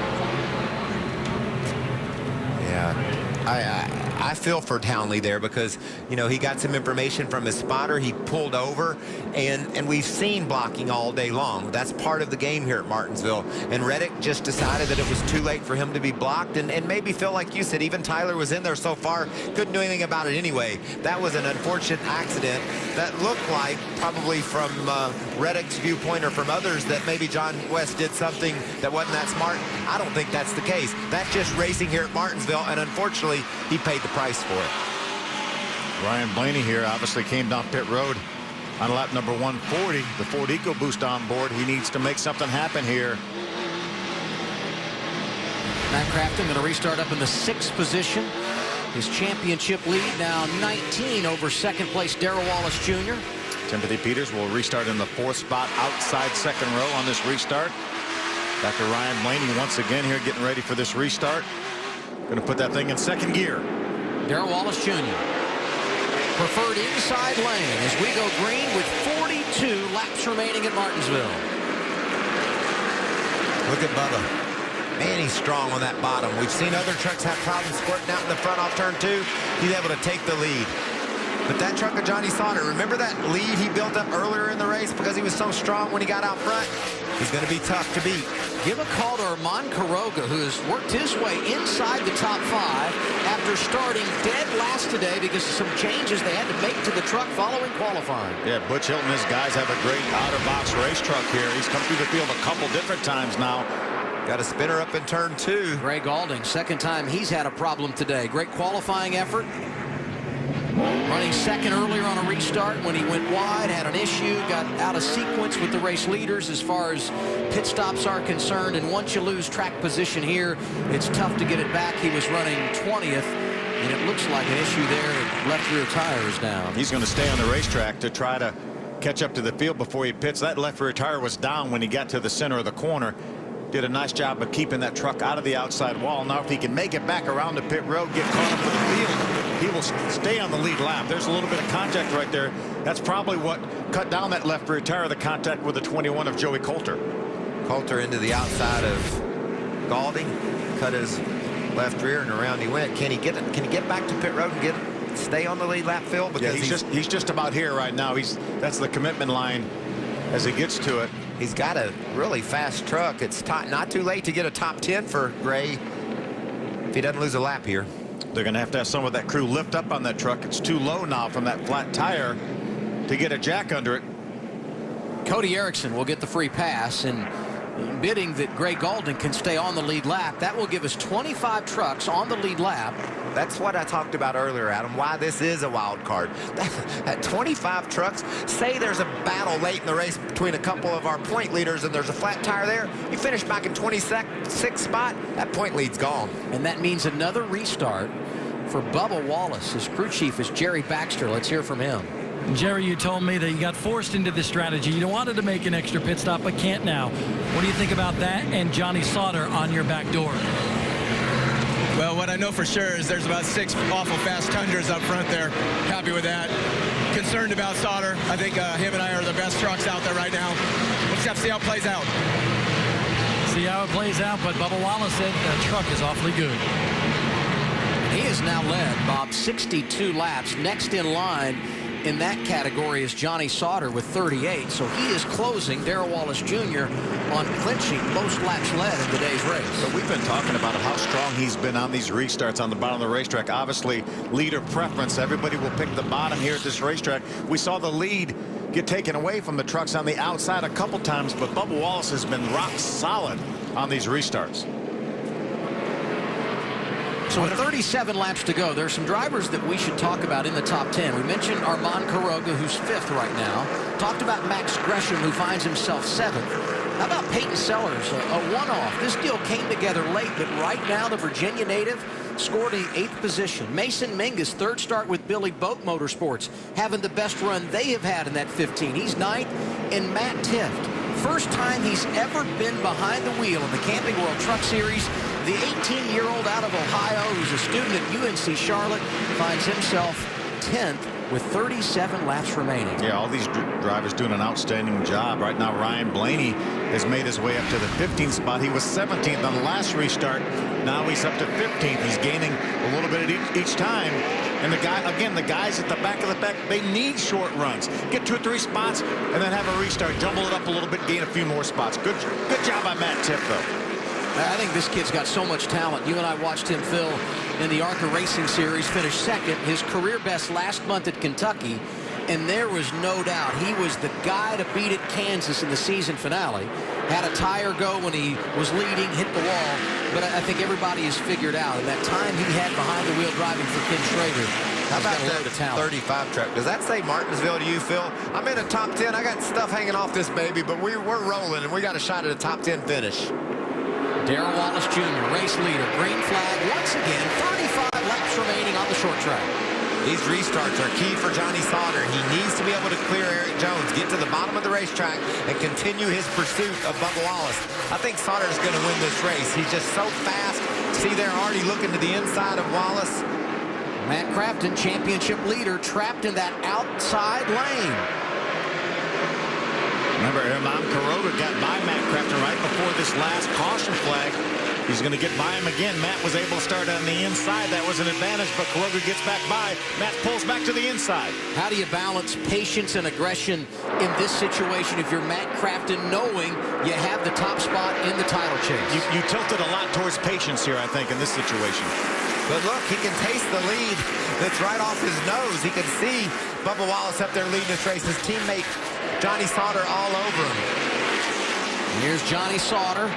Yeah, I feel for Townley there because, he got some information from his spotter. He pulled over, and we've seen blocking all day long. That's part of the game here at Martinsville. And Reddick just decided that it was too late for him to be blocked, and maybe Phil, like you said, even Tyler was in there so far, couldn't do anything about it anyway. That was an unfortunate accident that looked like, probably from Reddick's viewpoint or from others, that maybe John West did something that wasn't that smart. I don't think that's the case. That's just racing here at Martinsville, and unfortunately, he paid the price for it. Ryan Blaney here obviously came down pit road on lap number 140. The Ford EcoBoost on board. He needs to make something happen here. Matt Crafton going to restart up in the 6th position. His championship lead now 19 over second place Darrell Wallace Jr. Timothy Peters will restart in the 4th spot outside second row on this restart. Back to Ryan Blaney once again here getting ready for this restart. Going to put that thing in second gear. Darrell Wallace Jr. preferred inside lane as we go green with 42 laps remaining at Martinsville. Look at Bubba. Man, he's strong on that bottom. We've seen other trucks have problems squirting out in the front off turn 2. He's able to take the lead. But that truck of Johnny Sauter, remember that lead he built up earlier in the race because he was so strong when he got out front? He's going to be tough to beat. Give a call to Armand Quiroga, who has worked his way inside the top 5 after starting dead last today because of some changes they had to make to the truck following qualifying. Yeah, Butch Hilton, his guys have a great out-of-box race truck here. He's come through the field a couple different times now. Got a spinner up in turn 2. Greg Alding, second time he's had a problem today. Great qualifying effort. Running second earlier on a restart when he went wide, had an issue, got out of sequence with the race leaders as far as pit stops are concerned. And once you lose track position here, it's tough to get it back. He was running 20th, and it looks like an issue there. Left rear tire is down. He's going to stay on the racetrack to try to catch up to the field before he pits. That left rear tire was down when he got to the center of the corner. Did a nice job of keeping that truck out of the outside wall. Now if he can make it back around the pit road, get caught up for the field, he will stay on the lead lap. There's a little bit of contact right there. That's probably what cut down that left rear tire, the contact with the 21 of Joey Coulter. Coulter into the outside of Galding, cut his left rear, and around he went. Can he get back to pit road and stay on the lead lap, Phil? Because yeah, he's just about here right now. That's the commitment line as he gets to it. He's got a really fast truck. It's not too late to get a top 10 for Gray if he doesn't lose a lap here. They're going to have some of that crew lift up on that truck. It's too low now from that flat tire to get a jack under it. Cody Erickson will get the free pass, and bidding that Gray Gaulding can stay on the lead lap. That will give us 25 trucks on the lead lap. That's what I talked about earlier, Adam, why this is a wild card. At 25 trucks, say there's a battle late in the race between a couple of our point leaders and there's a flat tire there, you finish back in 26th spot, that point lead's gone. And that means another restart for Bubba Wallace. His crew chief is Jerry Baxter. Let's hear from him. Jerry, you told me that you got forced into this strategy. You wanted to make an extra pit stop, but can't now. What do you think about that and Johnny Sauter on your back door? Well, what I know for sure is there's about 6 awful fast Tundras up front there. Happy with that. Concerned about Sauter. I think him and I are the best trucks out there right now. We'll just have to see how it plays out. See how it plays out, but Bubba Wallace said the truck is awfully good. He has now led, Bob, 62 laps. Next in line in that category is Johnny Sauter with 38. So he is closing Darrell Wallace Jr. on clinching most laps led in today's race. So we've been talking about how strong he's been on these restarts on the bottom of the racetrack. Obviously, leader preference. Everybody will pick the bottom here at this racetrack. We saw the lead get taken away from the trucks on the outside a couple times, but Bubba Wallace has been rock solid on these restarts. So with 37 laps to go, there are some drivers that we should talk about in the top 10. We mentioned Armand Quiroga, who's 5th right now. Talked about Max Gresham, who finds himself 7th. How about Peyton Sellers, a one-off? This deal came together late, but right now the Virginia native scored in 8th position. Mason Mingus, 3rd start with Billy Boat Motorsports, having the best run they have had in that 15. He's 9th. And Matt Tift, first time he's ever been behind the wheel in the Camping World Truck Series. The 18-year-old out of Ohio, who's a student at UNC Charlotte, finds himself 10th with 37 laps remaining. Yeah, all these drivers doing an outstanding job. Right now, Ryan Blaney has made his way up to the 15th spot. He was 17th on the last restart. Now he's up to 15th. He's gaining a little bit at each time. And the guys at the back of the pack, they need short runs. Get 2 or 3 spots and then have a restart. Jumble it up a little bit, gain a few more spots. Good job by Matt Tift, though. I think this kid's got so much talent. You and I watched him, Phil, in the ARCA Racing Series, finish 2nd, his career best last month at Kentucky, and there was no doubt he was the guy to beat at Kansas in the season finale. Had a tire go when he was leading, hit the wall, but I think everybody has figured out, and that time he had behind the wheel driving for Ken Schrader. How about that 35 truck? Does that say Martinsville to you, Phil? I'm in a top 10. I got stuff hanging off this baby, but we're rolling, and we got a shot at a top 10 finish. Darrell Wallace Jr., race leader, green flag once again, 35 laps remaining on the short track. These restarts are key for Johnny Sauter. He needs to be able to clear Eric Jones, get to the bottom of the racetrack, and continue his pursuit of Bubba Wallace. I think Sauter's going to win this race. He's just so fast. See, they're already looking to the inside of Wallace. Matt Crafton, championship leader, trapped in that outside lane. Remember, Armand Quiroga got by Matt Crafton right before this last caution flag. He's going to get by him again. Matt was able to start on the inside. That was an advantage, but Quiroga gets back by. Matt pulls back to the inside. How do you balance patience and aggression in this situation if you're Matt Crafton, knowing you have the top spot in the title chase? You tilted a lot towards patience here, I think, in this situation. But look, he can taste the lead that's right off his nose. He can see Bubba Wallace up there leading this race. His teammate Johnny Sauter all over him. Here's Johnny Sauter,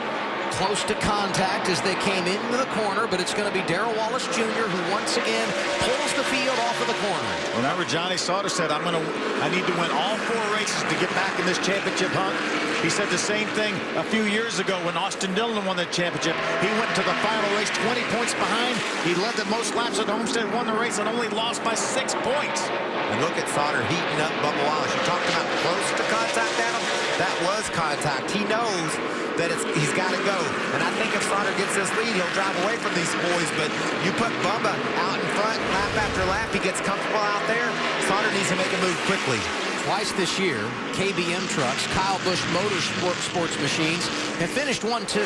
close to contact as they came into the corner, but it's going to be Darrell Wallace Jr. who once again pulls the field off of the corner. Remember, Johnny Sauter said, I need to win all 4 races to get back in this championship hunt. He said the same thing a few years ago when Austin Dillon won the championship. He went to the final race 20 points behind. He led the most laps at Homestead, won the race, and only lost by 6 points. And look at Sauter heating up Bubba Wallace. You talked about close to contact, Adam. That was contact. He knows that he's got to go. And I think if Sauter gets this lead, he'll drive away from these boys. But you put Bubba out in front, lap after lap, he gets comfortable out there. Sauter needs to make a move quickly. Twice this year, KBM trucks, Kyle Busch Motorsports machines, have finished 1-2.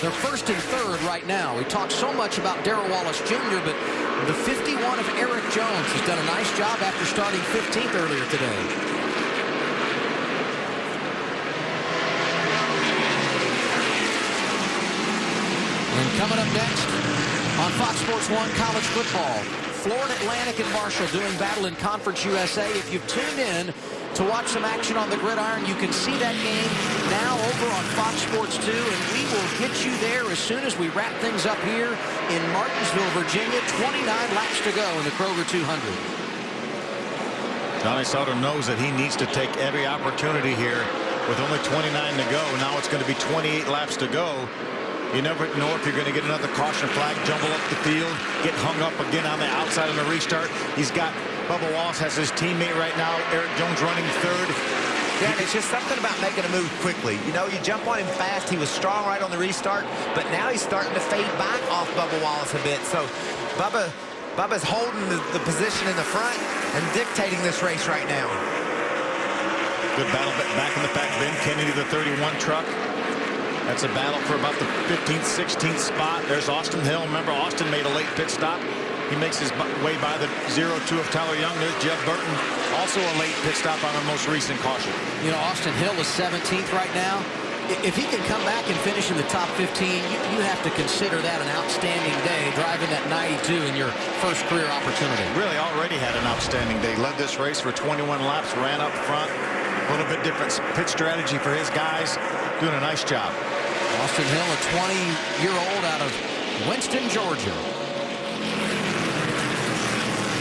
They're 1st and 3rd right now. We talked so much about Darrell Wallace Jr., but the 51 of Eric Jones has done a nice job after starting 15th earlier today. And coming up next on Fox Sports 1 College Football, Florida Atlantic and Marshall doing battle in Conference USA. If you've tuned in to watch some action on the gridiron, you can see that game now over on Fox Fox Sports 2, and we will get you there as soon as we wrap things up here in Martinsville, Virginia. 29 laps to go in the Kroger 200. Johnny Sauter knows that he needs to take every opportunity here with only 29 to go. Now it's going to be 28 laps to go. You never know if you're going to get another caution flag, jumble up the field, get hung up again on the outside of the restart. He's got Bubba Wallace has his teammate right now, Eric Jones, running third. Yeah, it's just something about making a move quickly. You know, you jump on him fast. He was strong right on the restart, but now he's starting to fade back off Bubba Wallace a bit. So Bubba's holding the position in the front and dictating this race right now. Good battle back in the pack. Ben Kennedy, the 31 truck. That's a battle for about the 15th, 16th spot. There's Austin Hill. Remember, Austin made a late pit stop. He makes his way by the 0-2 of Tyler Young. There's Jeff Burton, also a late pit stop on our most recent caution. You know, Austin Hill is 17th right now. If he can come back and finish in the top 15, you have to consider that an outstanding day, driving that 92 in your first career opportunity. Really already had an outstanding day. Led this race for 21 laps, ran up front. A little bit different pit strategy for his guys. Doing a nice job. Austin Hill, a 20-year-old out of Winston, Georgia.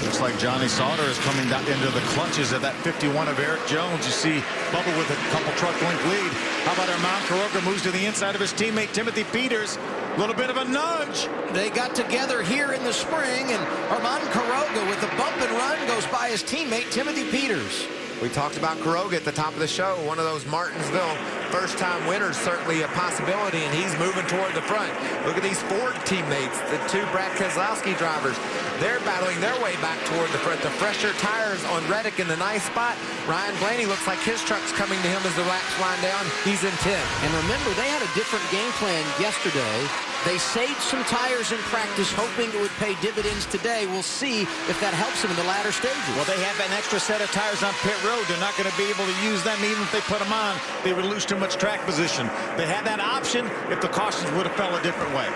Looks like Johnny Sauter is coming down into the clutches of that 51 of Eric Jones. You see Bubba with a couple truck length lead. How about Armand Quiroga moves to the inside of his teammate Timothy Peters. A little bit of a nudge. They got together here in the spring, and Armand Quiroga with a bump and run goes by his teammate Timothy Peters. We talked about Kroger at the top of the show. One of those Martinsville first-time winners, certainly a possibility, and he's moving toward the front. Look at these Ford teammates, the two Brad Keselowski drivers. They're battling their way back toward the front. The fresher tires on Reddick in the nice spot. Ryan Blaney looks like his truck's coming to him as the laps wind down. He's in 10th. And remember, they had a different game plan yesterday. They saved some tires in practice, hoping it would pay dividends today. We'll see if that helps them in the latter stages. Well, they have an extra set of tires on pit road. They're not going to be able to use them. Even if they put them on, they would lose too much track position. They had that option if the cautions would have fell a different way.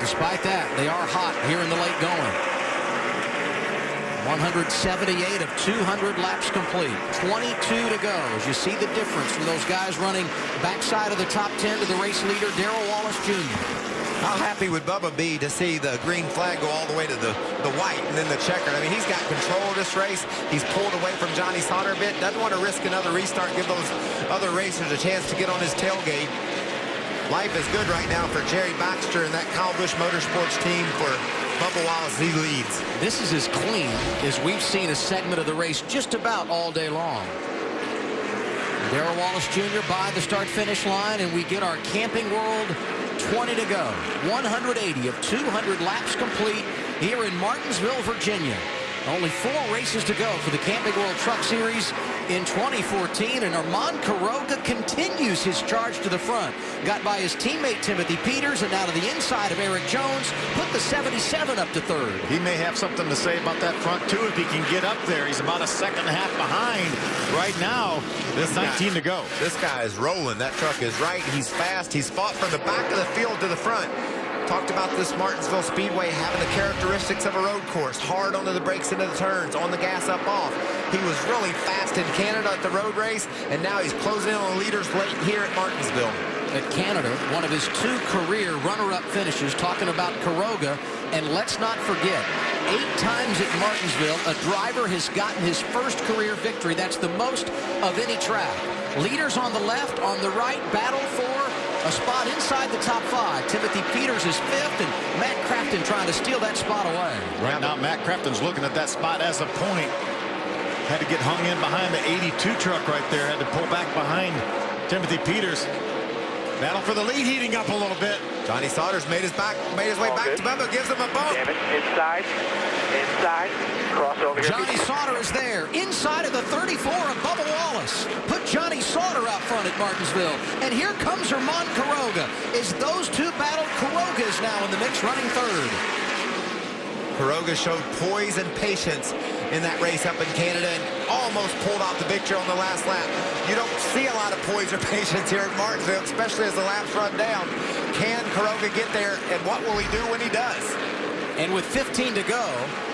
Despite that, they are hot here in the late going. 178 of 200 laps complete. 22 to go. As you see the difference from those guys running backside of the top 10 to the race leader, Darrell Wallace Jr. How happy would Bubba be to see the green flag go all the way to the white and then the checkered? I mean, he's got control of this race. He's pulled away from Johnny Sauter a bit. Doesn't want to risk another restart, give those other racers a chance to get on his tailgate. Life is good right now for Jerry Baxter and that Kyle Busch Motorsports team for Bubba Wallace. He leads. This is as clean as we've seen a segment of the race just about all day long. Darrell Wallace Jr. by the start-finish line, and we get our Camping World 20 to go. 180 of 200 laps complete here in Martinsville, Virginia. Only 4 races to go for the Camping World Truck Series in 2014, and Armand Quiroga continues his charge to the front. Got by his teammate Timothy Peters, and now to the inside of Eric Jones, put the 77 up to third. He may have something to say about that front, too, if he can get up there. He's about a second and a half behind right now. There's 19 to go. This guy is rolling. That truck is right. He's fast. He's fought from the back of the field to the front. Talked about this Martinsville Speedway having the characteristics of a road course. Hard onto the brakes into the turns, on the gas up off. He was really fast in Canada at the road race, and now he's closing in on the leaders late here at Martinsville. At Canada, one of his 2 career runner-up finishes, talking about Quiroga. And let's not forget, 8 times at Martinsville, a driver has gotten his first career victory. That's the most of any track. Leaders on the left, on the right, battle for a spot inside the top 5. Timothy Peters is 5th, and Matt Crafton trying to steal that spot away. Right now, Matt Crafton's looking at that spot as a point. Had to get hung in behind the 82 truck right there. Had to pull back behind Timothy Peters. Battle for the lead heating up a little bit. Johnny Sauter's made his way back to Bubba, gives him a bump. Damn it. Inside. Cross over here. Johnny Sauter is there, inside of the 34 of Bubba Wallace. Put Johnny Sauter out front at Martinsville. And here comes Armand Quiroga. As those 2 battle, Quiroga is now in the mix, running third. Quiroga showed poise and patience in that race up in Canada and almost pulled out the victory on the last lap. You don't see a lot of poise or patience here at Martinsville, especially as the laps run down. Can Quiroga get there, and what will he do when he does? And with 15 to go,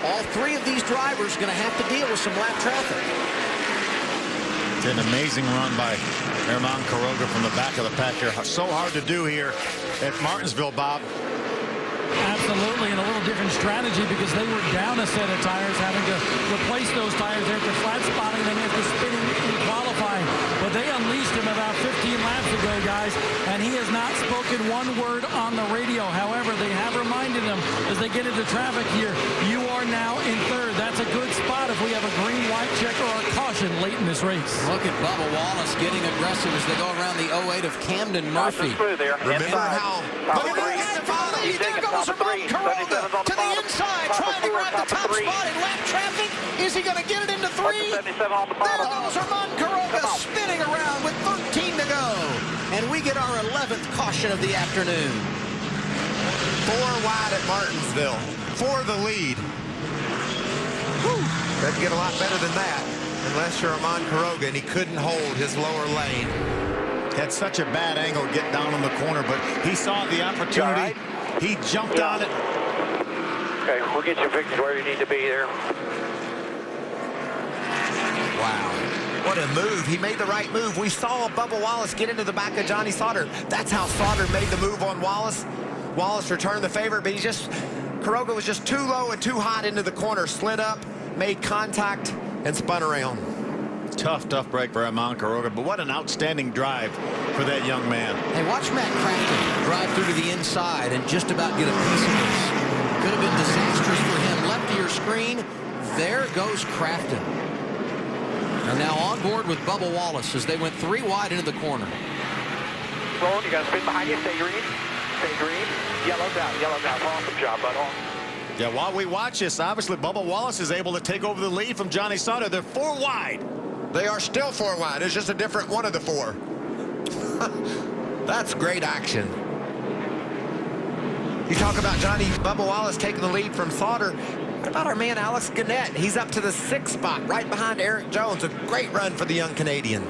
all 3 of these drivers are going to have to deal with some lap traffic. It's an amazing run by Herman Kroger from the back of the pack here. So hard to do here at Martinsville, Bob. Absolutely, and a little different strategy because they were down a set of tires, having to replace those tires after flat spotting them after spinning in qualifying. But they unleashed him about 15 laps ago, guys, and he has not spoken one word on the radio. However, they have reminded him as they get into traffic here, you are now in third. That's a good spot if we have a green, white check or a caution late in this race. Look at Bubba Wallace getting aggressive as they go around the 08 of Camden Murphy. Remember how... Look at there goes Herman Kroger to the inside, trying to grab the top spot in lap traffic. Is he going to get it into 3? There goes Herman Kroger spinning around with 13 to go. And we get our 11th caution of the afternoon. 4 wide at Martinsville for the lead. Doesn't get a lot better than that unless you're Herman Kroger, and he couldn't hold his lower lane. Had such a bad angle to get down on the corner, but he saw the opportunity. He jumped on it. Okay, we'll get you fixed where you need to be there. Wow. What a move. He made the right move. We saw Bubba Wallace get into the back of Johnny Sauter. That's how Sauter made the move on Wallace. Wallace returned the favor, but Kroger was just too low and too hot into the corner. Slid up, made contact, and spun around. Tough break for Herman Kroger, but what an outstanding drive for that young man. Hey, watch Matt Crafton drive through to the inside and just about get a piece of this. Could have been disastrous for him. Left to your screen, there goes Crafton. And now on board with Bubba Wallace as they went 3 wide into the corner. Sloan, you got to spin behind you. Stay green. Stay green. Yellow's out. Yellow's out. Awesome job, bud. Yeah, while we watch this, obviously Bubba Wallace is able to take over the lead from Johnny Sauter. They're 4 wide. They are still 4 wide. It's just a different one of the 4. That's great action. You talk about Bubba Wallace taking the lead from Sauter. What about our man Alex Gannett? He's up to the 6th spot, right behind Eric Jones. A great run for the young Canadian.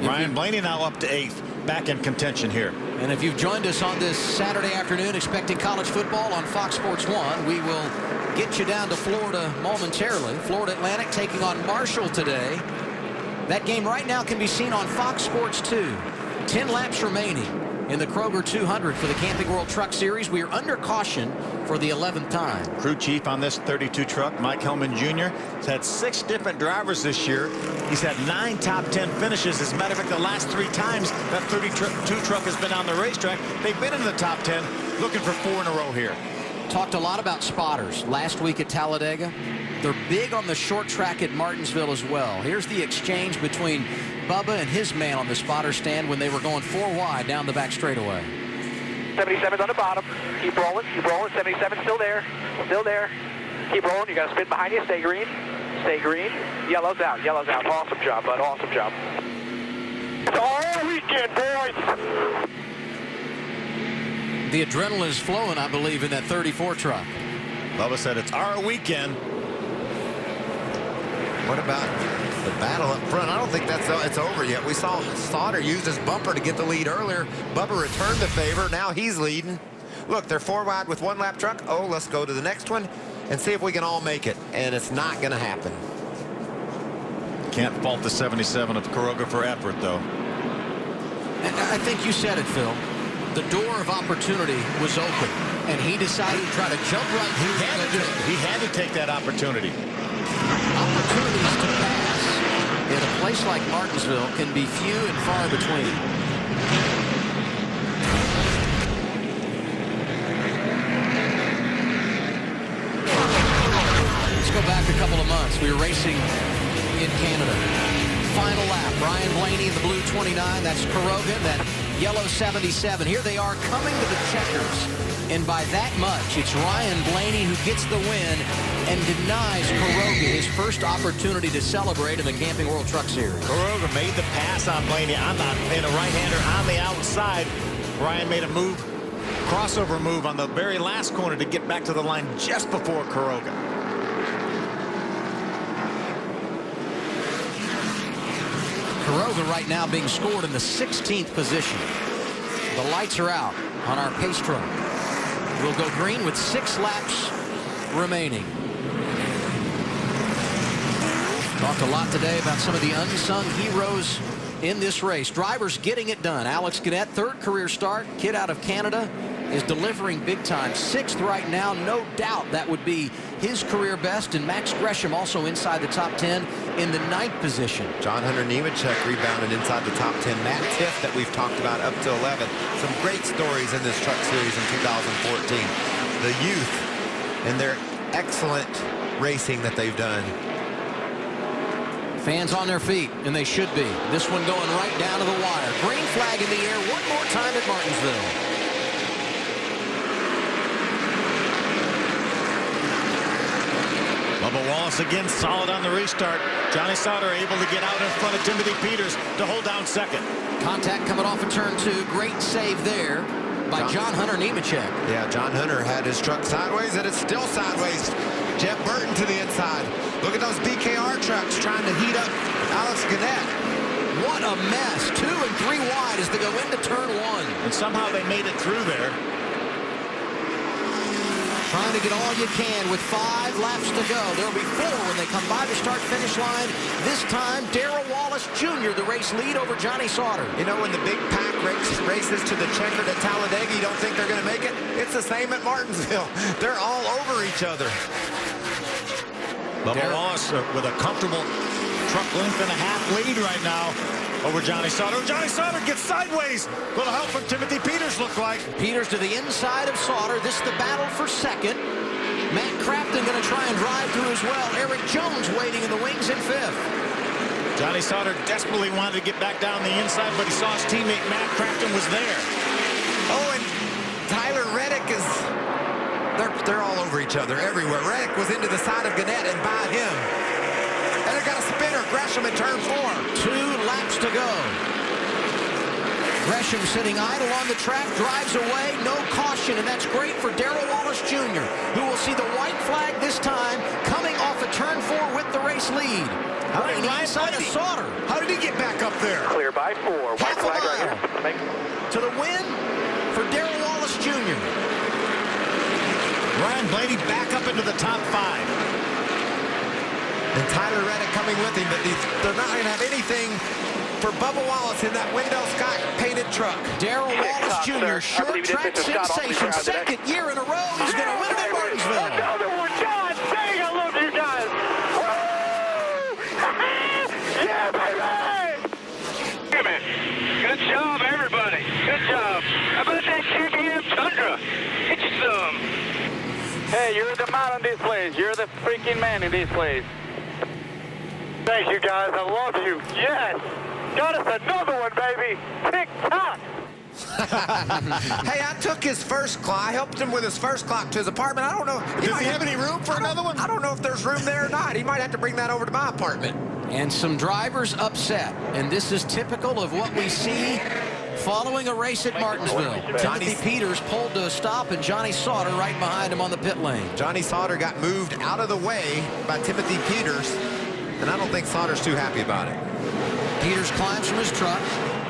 Ryan Blaney now up to 8th, back in contention here. And if you've joined us on this Saturday afternoon expecting college football on Fox Sports 1, we will get you down to Florida momentarily. Florida Atlantic taking on Marshall today. That game right now can be seen on Fox Sports 2. 10 laps remaining in the Kroger 200 for the Camping World Truck Series. We are under caution for the 11th time. Crew chief on this 32 truck, Mike Hellman Jr., has had 6 different drivers this year. He's had 9 top 10 finishes. As a matter of fact, the last 3 times that 32 truck has been on the racetrack, they've been in the top 10, looking for 4 in a row here. Talked a lot about spotters last week at Talladega. They're big on the short track at Martinsville as well. Here's the exchange between Bubba and his man on the spotter stand when they were going 4 wide down the back straightaway. 77's on the bottom. Keep rolling, keep rolling. 77 still there. Still there. Keep rolling. You got to spin behind you. Stay green. Stay green. Yellow's out. Yellow's out. Awesome job, bud. Awesome job. It's all weekend, boys. The adrenaline is flowing, I believe, in that 34 truck. Bubba said it's our weekend. What about the battle up front? I don't think it's over yet. We saw Sauter use his bumper to get the lead earlier. Bubba returned the favor. Now he's leading. Look, they're 4 wide with 1 lap truck. Oh, let's go to the next one and see if we can all make it. And it's not going to happen. Can't fault the 77 of Kroger for effort, though. And I think you said it, Phil. The door of opportunity was open, and he decided to try to jump right through. He had to take that opportunity. Opportunities to pass in a place like Martinsville can be few and far between. Let's go back a couple of months. We were racing in Canada. Final lap. Ryan Blaney in the blue 29. That's Kroger. That yellow 77. Here they are coming to the checkers. And by that much, it's Ryan Blaney who gets the win and denies Kroger his first opportunity to celebrate in the Camping World Truck Series. Kroger made the pass on Blaney on a right-hander on the outside. Ryan made a move, crossover move on the very last corner to get back to the line just before Kroger. Kroger right now being scored in the 16th position. The lights are out on our pace truck. We'll go green with 6 laps remaining. Talked a lot today about some of the unsung heroes in this race. Drivers getting it done. Alex Gannett, third career start, kid out of Canada, is delivering big time. 6th right now. No doubt that would be his career best. And Max Gresham also inside the top 10 in the 9th position. John Hunter Nemechek rebounded inside the top 10. Matt Tiff that we've talked about up to 11. Some great stories in this truck series in 2014. The youth and their excellent racing that they've done. Fans on their feet, and they should be. This one going right down to the wire. Green flag in the air one more time at Martinsville. Bubba Wallace again solid on the restart. Johnny Sauter able to get out in front of Timothy Peters to hold down second. Contact coming off of turn 2. Great save there by John Hunter Nemechek. Yeah, John Hunter had his truck sideways, and it's still sideways. Jeff Burton to the inside. Look at those BKR trucks trying to heat up Alex Gannett. What a mess. 2 and 3 wide as they go into turn 1. And somehow they made it through there. Trying to get all you can with 5 laps to go. There'll be 4 when they come by the start-finish line. This time, Darrell Wallace Jr., the race lead over Johnny Sauter. You know, when the big pack races to the checkered at Talladega, you don't think they're going to make it? It's the same at Martinsville. They're all over each other. Bubba Wallace with a comfortable truck length and a half lead right now over Johnny Sauter. Johnny Sauter gets sideways. Little help from Timothy Peters, look like. Peters to the inside of Sauter. This is the battle for second. Matt Crafton going to try and drive through as well. Eric Jones waiting in the wings in 5th. Johnny Sauter desperately wanted to get back down the inside, but he saw his teammate Matt Crafton was there. Oh, and Tyler Reddick is... They're all over each other everywhere. Reddick was into the side of Gannett and by him. And they got a spinner. Gresham in turn 4. 2 laps to go. Gresham sitting idle on the track, drives away, no caution, and that's great for Darrell Wallace Jr., who will see the white flag this time coming off of turn 4 with the race lead. Right inside of Sauter. How did he get back up there? Clear by 4. White flag right here. To the win for Darrell Wallace Jr. Ryan Blaney back up into the top 5. And Tyler Reddick coming with him, but they're not going to have anything for Bubba Wallace in that Wendell Scott painted truck. Darrell Wallace Jr., short track sensation, second year in a row. He's going to win it at Martinsville. Another one, God dang, I love you guys. Woo! Yeah, baby! Good job, everybody. Good job. How about that KBM Tundra? Get you some. Hey, you're the man in this place. You're the freaking man in this place. Thank you, guys. I love you. Yes. Got us another one, baby. Tick-tock. Hey, I took his first clock. I helped him with his first clock to his apartment. I don't know. Does he have any room for another one? I don't know if there's room there or not. He might have to bring that over to my apartment. And some drivers upset. And this is typical of what we see following a race at Martinsville. Timothy Peters pulled to a stop, and Johnny Sauter right behind him on the pit lane. Johnny Sauter got moved out of the way by Timothy Peters, and I don't think Sauter's too happy about it. Peters climbs from his truck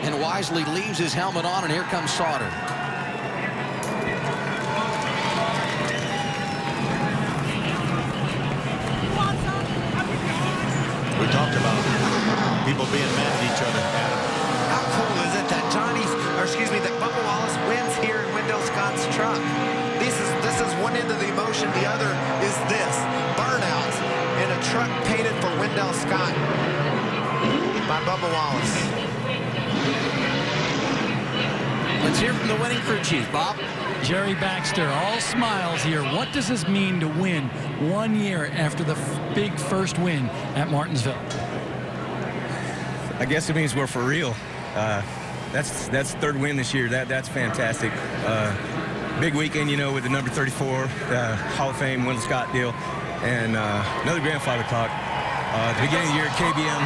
and wisely leaves his helmet on, and here comes Sauter. We talked about people being mad at each other, Adam. How cool is it that that Bubba Wallace wins here in Wendell Scott's truck? This is one end of the emotion. The other is this. Burnout in a truck painted for Wendell Scott by Bubba Wallace. Let's hear from the winning crew chief, Bob. Jerry Baxter, all smiles here. What does this mean to win 1 year after the big first win at Martinsville? I guess it means we're for real. That's third win this year. That's fantastic. Big weekend, you know, with the number 34 Hall of Fame Wendell Scott deal, and another grandfather clock. At the beginning of the year at KBM,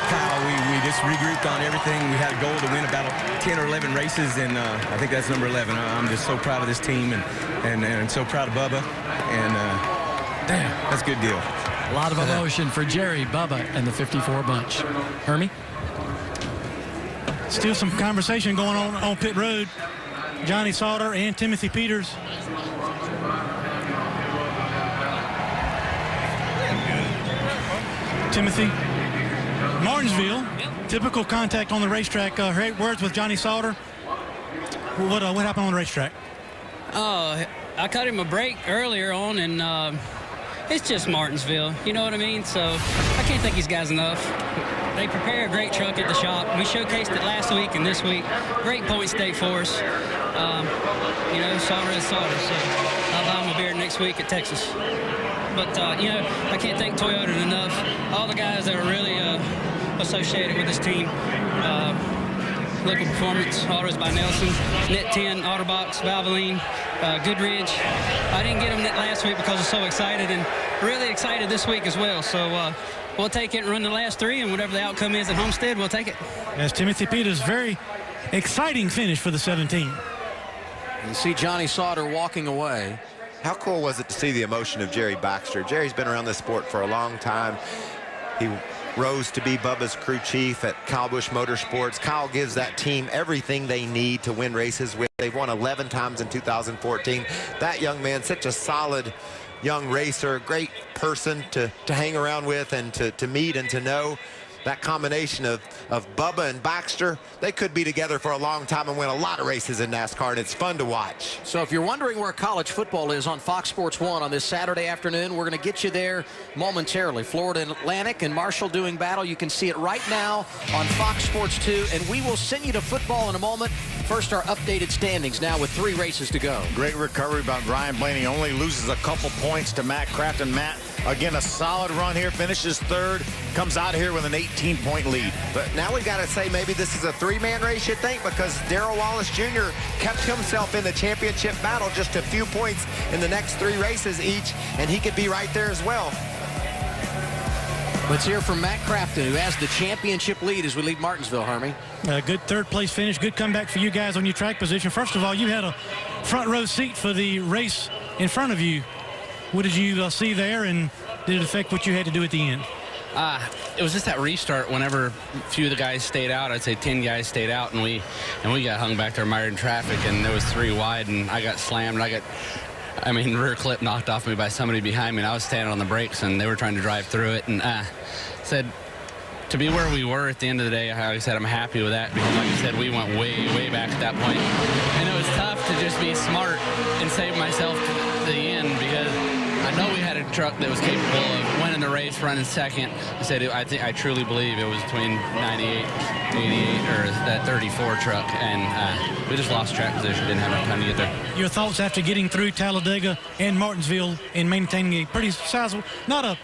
Kyle, we just regrouped on everything. We had a goal to win about 10 or 11 races, and I think that's number 11. I'm just so proud of this team and so proud of Bubba, and damn, that's a good deal. A lot of emotion for Jerry, Bubba, and the 54 bunch. Hermie? Still some conversation going on pit road. Johnny Sauter and Timothy Peters. Timothy, Martinsville, Typical contact on the racetrack. Words with Johnny Sauter. What happened on the racetrack? I cut him a break earlier on, and it's just Martinsville. You know what I mean? So I can't thank these guys enough. They prepare a great truck at the shop. We showcased it last week and this week. Great point state for us. Sauter is Sauter, so I'll buy him a beer next week at Texas. But, I can't thank Toyota enough. All the guys that are really associated with this team. Local Performance, Autos by Nelson, Net 10, Autobox, Valvoline, Goodridge. I didn't get them last week because I was so excited, and really excited this week as well. So we'll take it and run the last 3, and whatever the outcome is at Homestead, we'll take it. As Timothy Peters, very exciting finish for the 17. You see Johnny Sauter walking away. How cool was it to see the emotion of Jerry Baxter? Jerry's been around this sport for a long time. He rose to be Bubba's crew chief at Kyle Busch Motorsports. Kyle gives that team everything they need to win races with. They've won 11 times in 2014. That young man, such a solid young racer, great person to hang around with and to meet and to know. That combination of Bubba and Baxter, they could be together for a long time and win a lot of races in NASCAR, and it's fun to watch. So if you're wondering where college football is on Fox Sports 1 on this Saturday afternoon, we're going to get you there momentarily. Florida Atlantic and Marshall doing battle. You can see it right now on Fox Sports 2, and we will send you to football in a moment. First, our updated standings now with 3 races to go. Great recovery by Ryan Blaney. Only loses a couple points to Matt Kraft, and Matt, again, a solid run here, finishes 3rd, comes out here with an 18-point lead. But now we got to say maybe this is a 3-man race, you think, because Darrell Wallace Jr. kept himself in the championship battle, just a few points in the next 3 races each, and he could be right there as well. Let's hear from Matt Crafton, who has the championship lead as we leave Martinsville, Hermie. Good 3rd-place finish. Good comeback for you guys on your track position. First of all, you had a front-row seat for the race in front of you. What did you see there, and did it affect what you had to do at the end? It was just that restart. Whenever a few of the guys stayed out, I'd say 10 guys stayed out, and we got hung back there mired in traffic, and there was 3 wide, and I got slammed. Rear clip knocked off me by somebody behind me, and I was standing on the brakes, and they were trying to drive through it, and said to be where we were at the end of the day, like I said, I'm happy with that, because like I said, we went way, way back at that point, and it was tough to just be smart and save myself to the end, because I know we had a truck that was capable of winning the race, running 2nd. I said, I truly believe it was between 98, 88, or that 34 truck, and we just lost track position, didn't have enough time to get there. Your thoughts after getting through Talladega and Martinsville and maintaining a pretty sizable, not a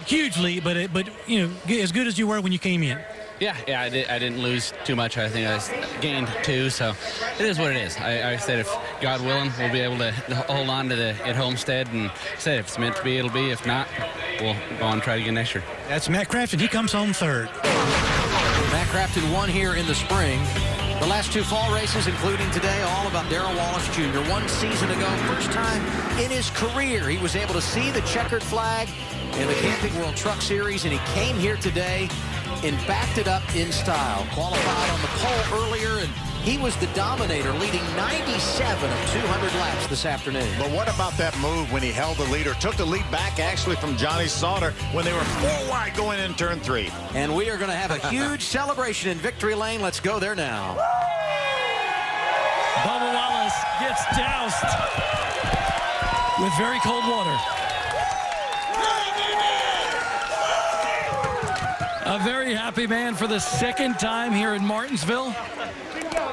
huge lead, but as good as you were when you came in? Yeah, I didn't lose too much. I think I gained 2, so it is what it is. I said if God willing, we'll be able to hold on to at Homestead, and said if it's meant to be, it'll be. If not, we'll go on and try it again next year. That's Matt Crafton. He comes home 3rd. Matt Crafton won here in the spring. The last 2 fall races, including today, all about Darrell Wallace Jr. 1 season ago, first time in his career, he was able to see the checkered flag in the Camping World Truck Series, and he came here today and backed it up in style. Qualified on the pole earlier, and he was the dominator, leading 97 of 200 laps this afternoon. But what about that move when he held the lead, or took the lead back actually from Johnny Sauter when they were 4 wide going in turn 3? And we are going to have a huge celebration in Victory Lane. Let's go there now. Bubba Wallace gets doused with very cold water. A very happy man for the 2nd time here in Martinsville.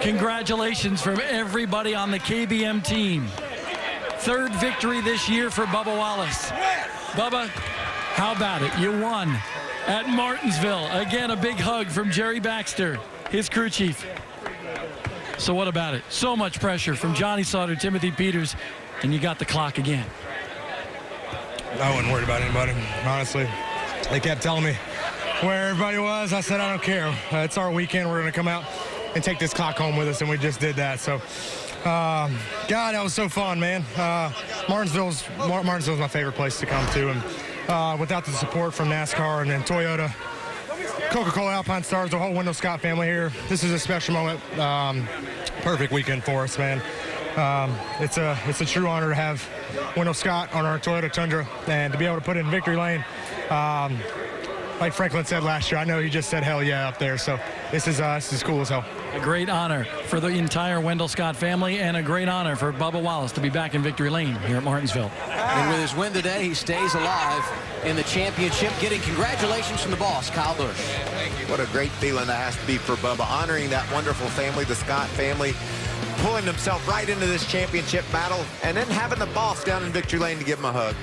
Congratulations from everybody on the KBM team. 3rd victory this year for Bubba Wallace. Bubba, how about it? You won at Martinsville. Again, a big hug from Jerry Baxter, his crew chief. So what about it? So much pressure from Johnny Sauter, Timothy Peters, and you got the clock again. I wasn't worried about anybody, honestly. They kept telling me where everybody was. I said, I don't care. It's our weekend. We're going to come out and take this clock home with us, and we just did that. So, God, that was so fun, man. Martinsville's my favorite place to come to, and without the support from NASCAR and then Toyota, Coca-Cola, Alpine Stars, the whole Wendell Scott family here, this is a special moment. Perfect weekend for us, man. It's a true honor to have Wendell Scott on our Toyota Tundra and to be able to put it in Victory Lane. like Franklin said last year, I know he just said hell yeah up there. So this is cool as hell. A great honor for the entire Wendell Scott family, and a great honor for Bubba Wallace to be back in victory lane here at Martinsville. And with his win today, he stays alive in the championship, getting congratulations from the boss, Kyle Busch. What a great feeling that has to be for Bubba, honoring that wonderful family, the Scott family, pulling himself right into this championship battle, and then having the boss down in victory lane to give him a hug.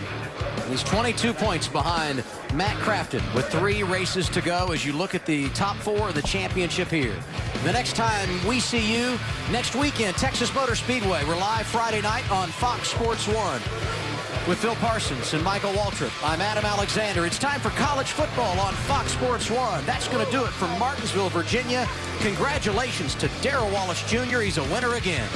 He's 22 points behind Matt Crafton with 3 races to go as you look at the top 4 of the championship here. The next time we see you, next weekend, Texas Motor Speedway. We're live Friday night on Fox Sports 1 with Phil Parsons and Michael Waltrip. I'm Adam Alexander. It's time for college football on Fox Sports 1. That's going to do it from Martinsville, Virginia. Congratulations to Darrell Wallace Jr. He's a winner again.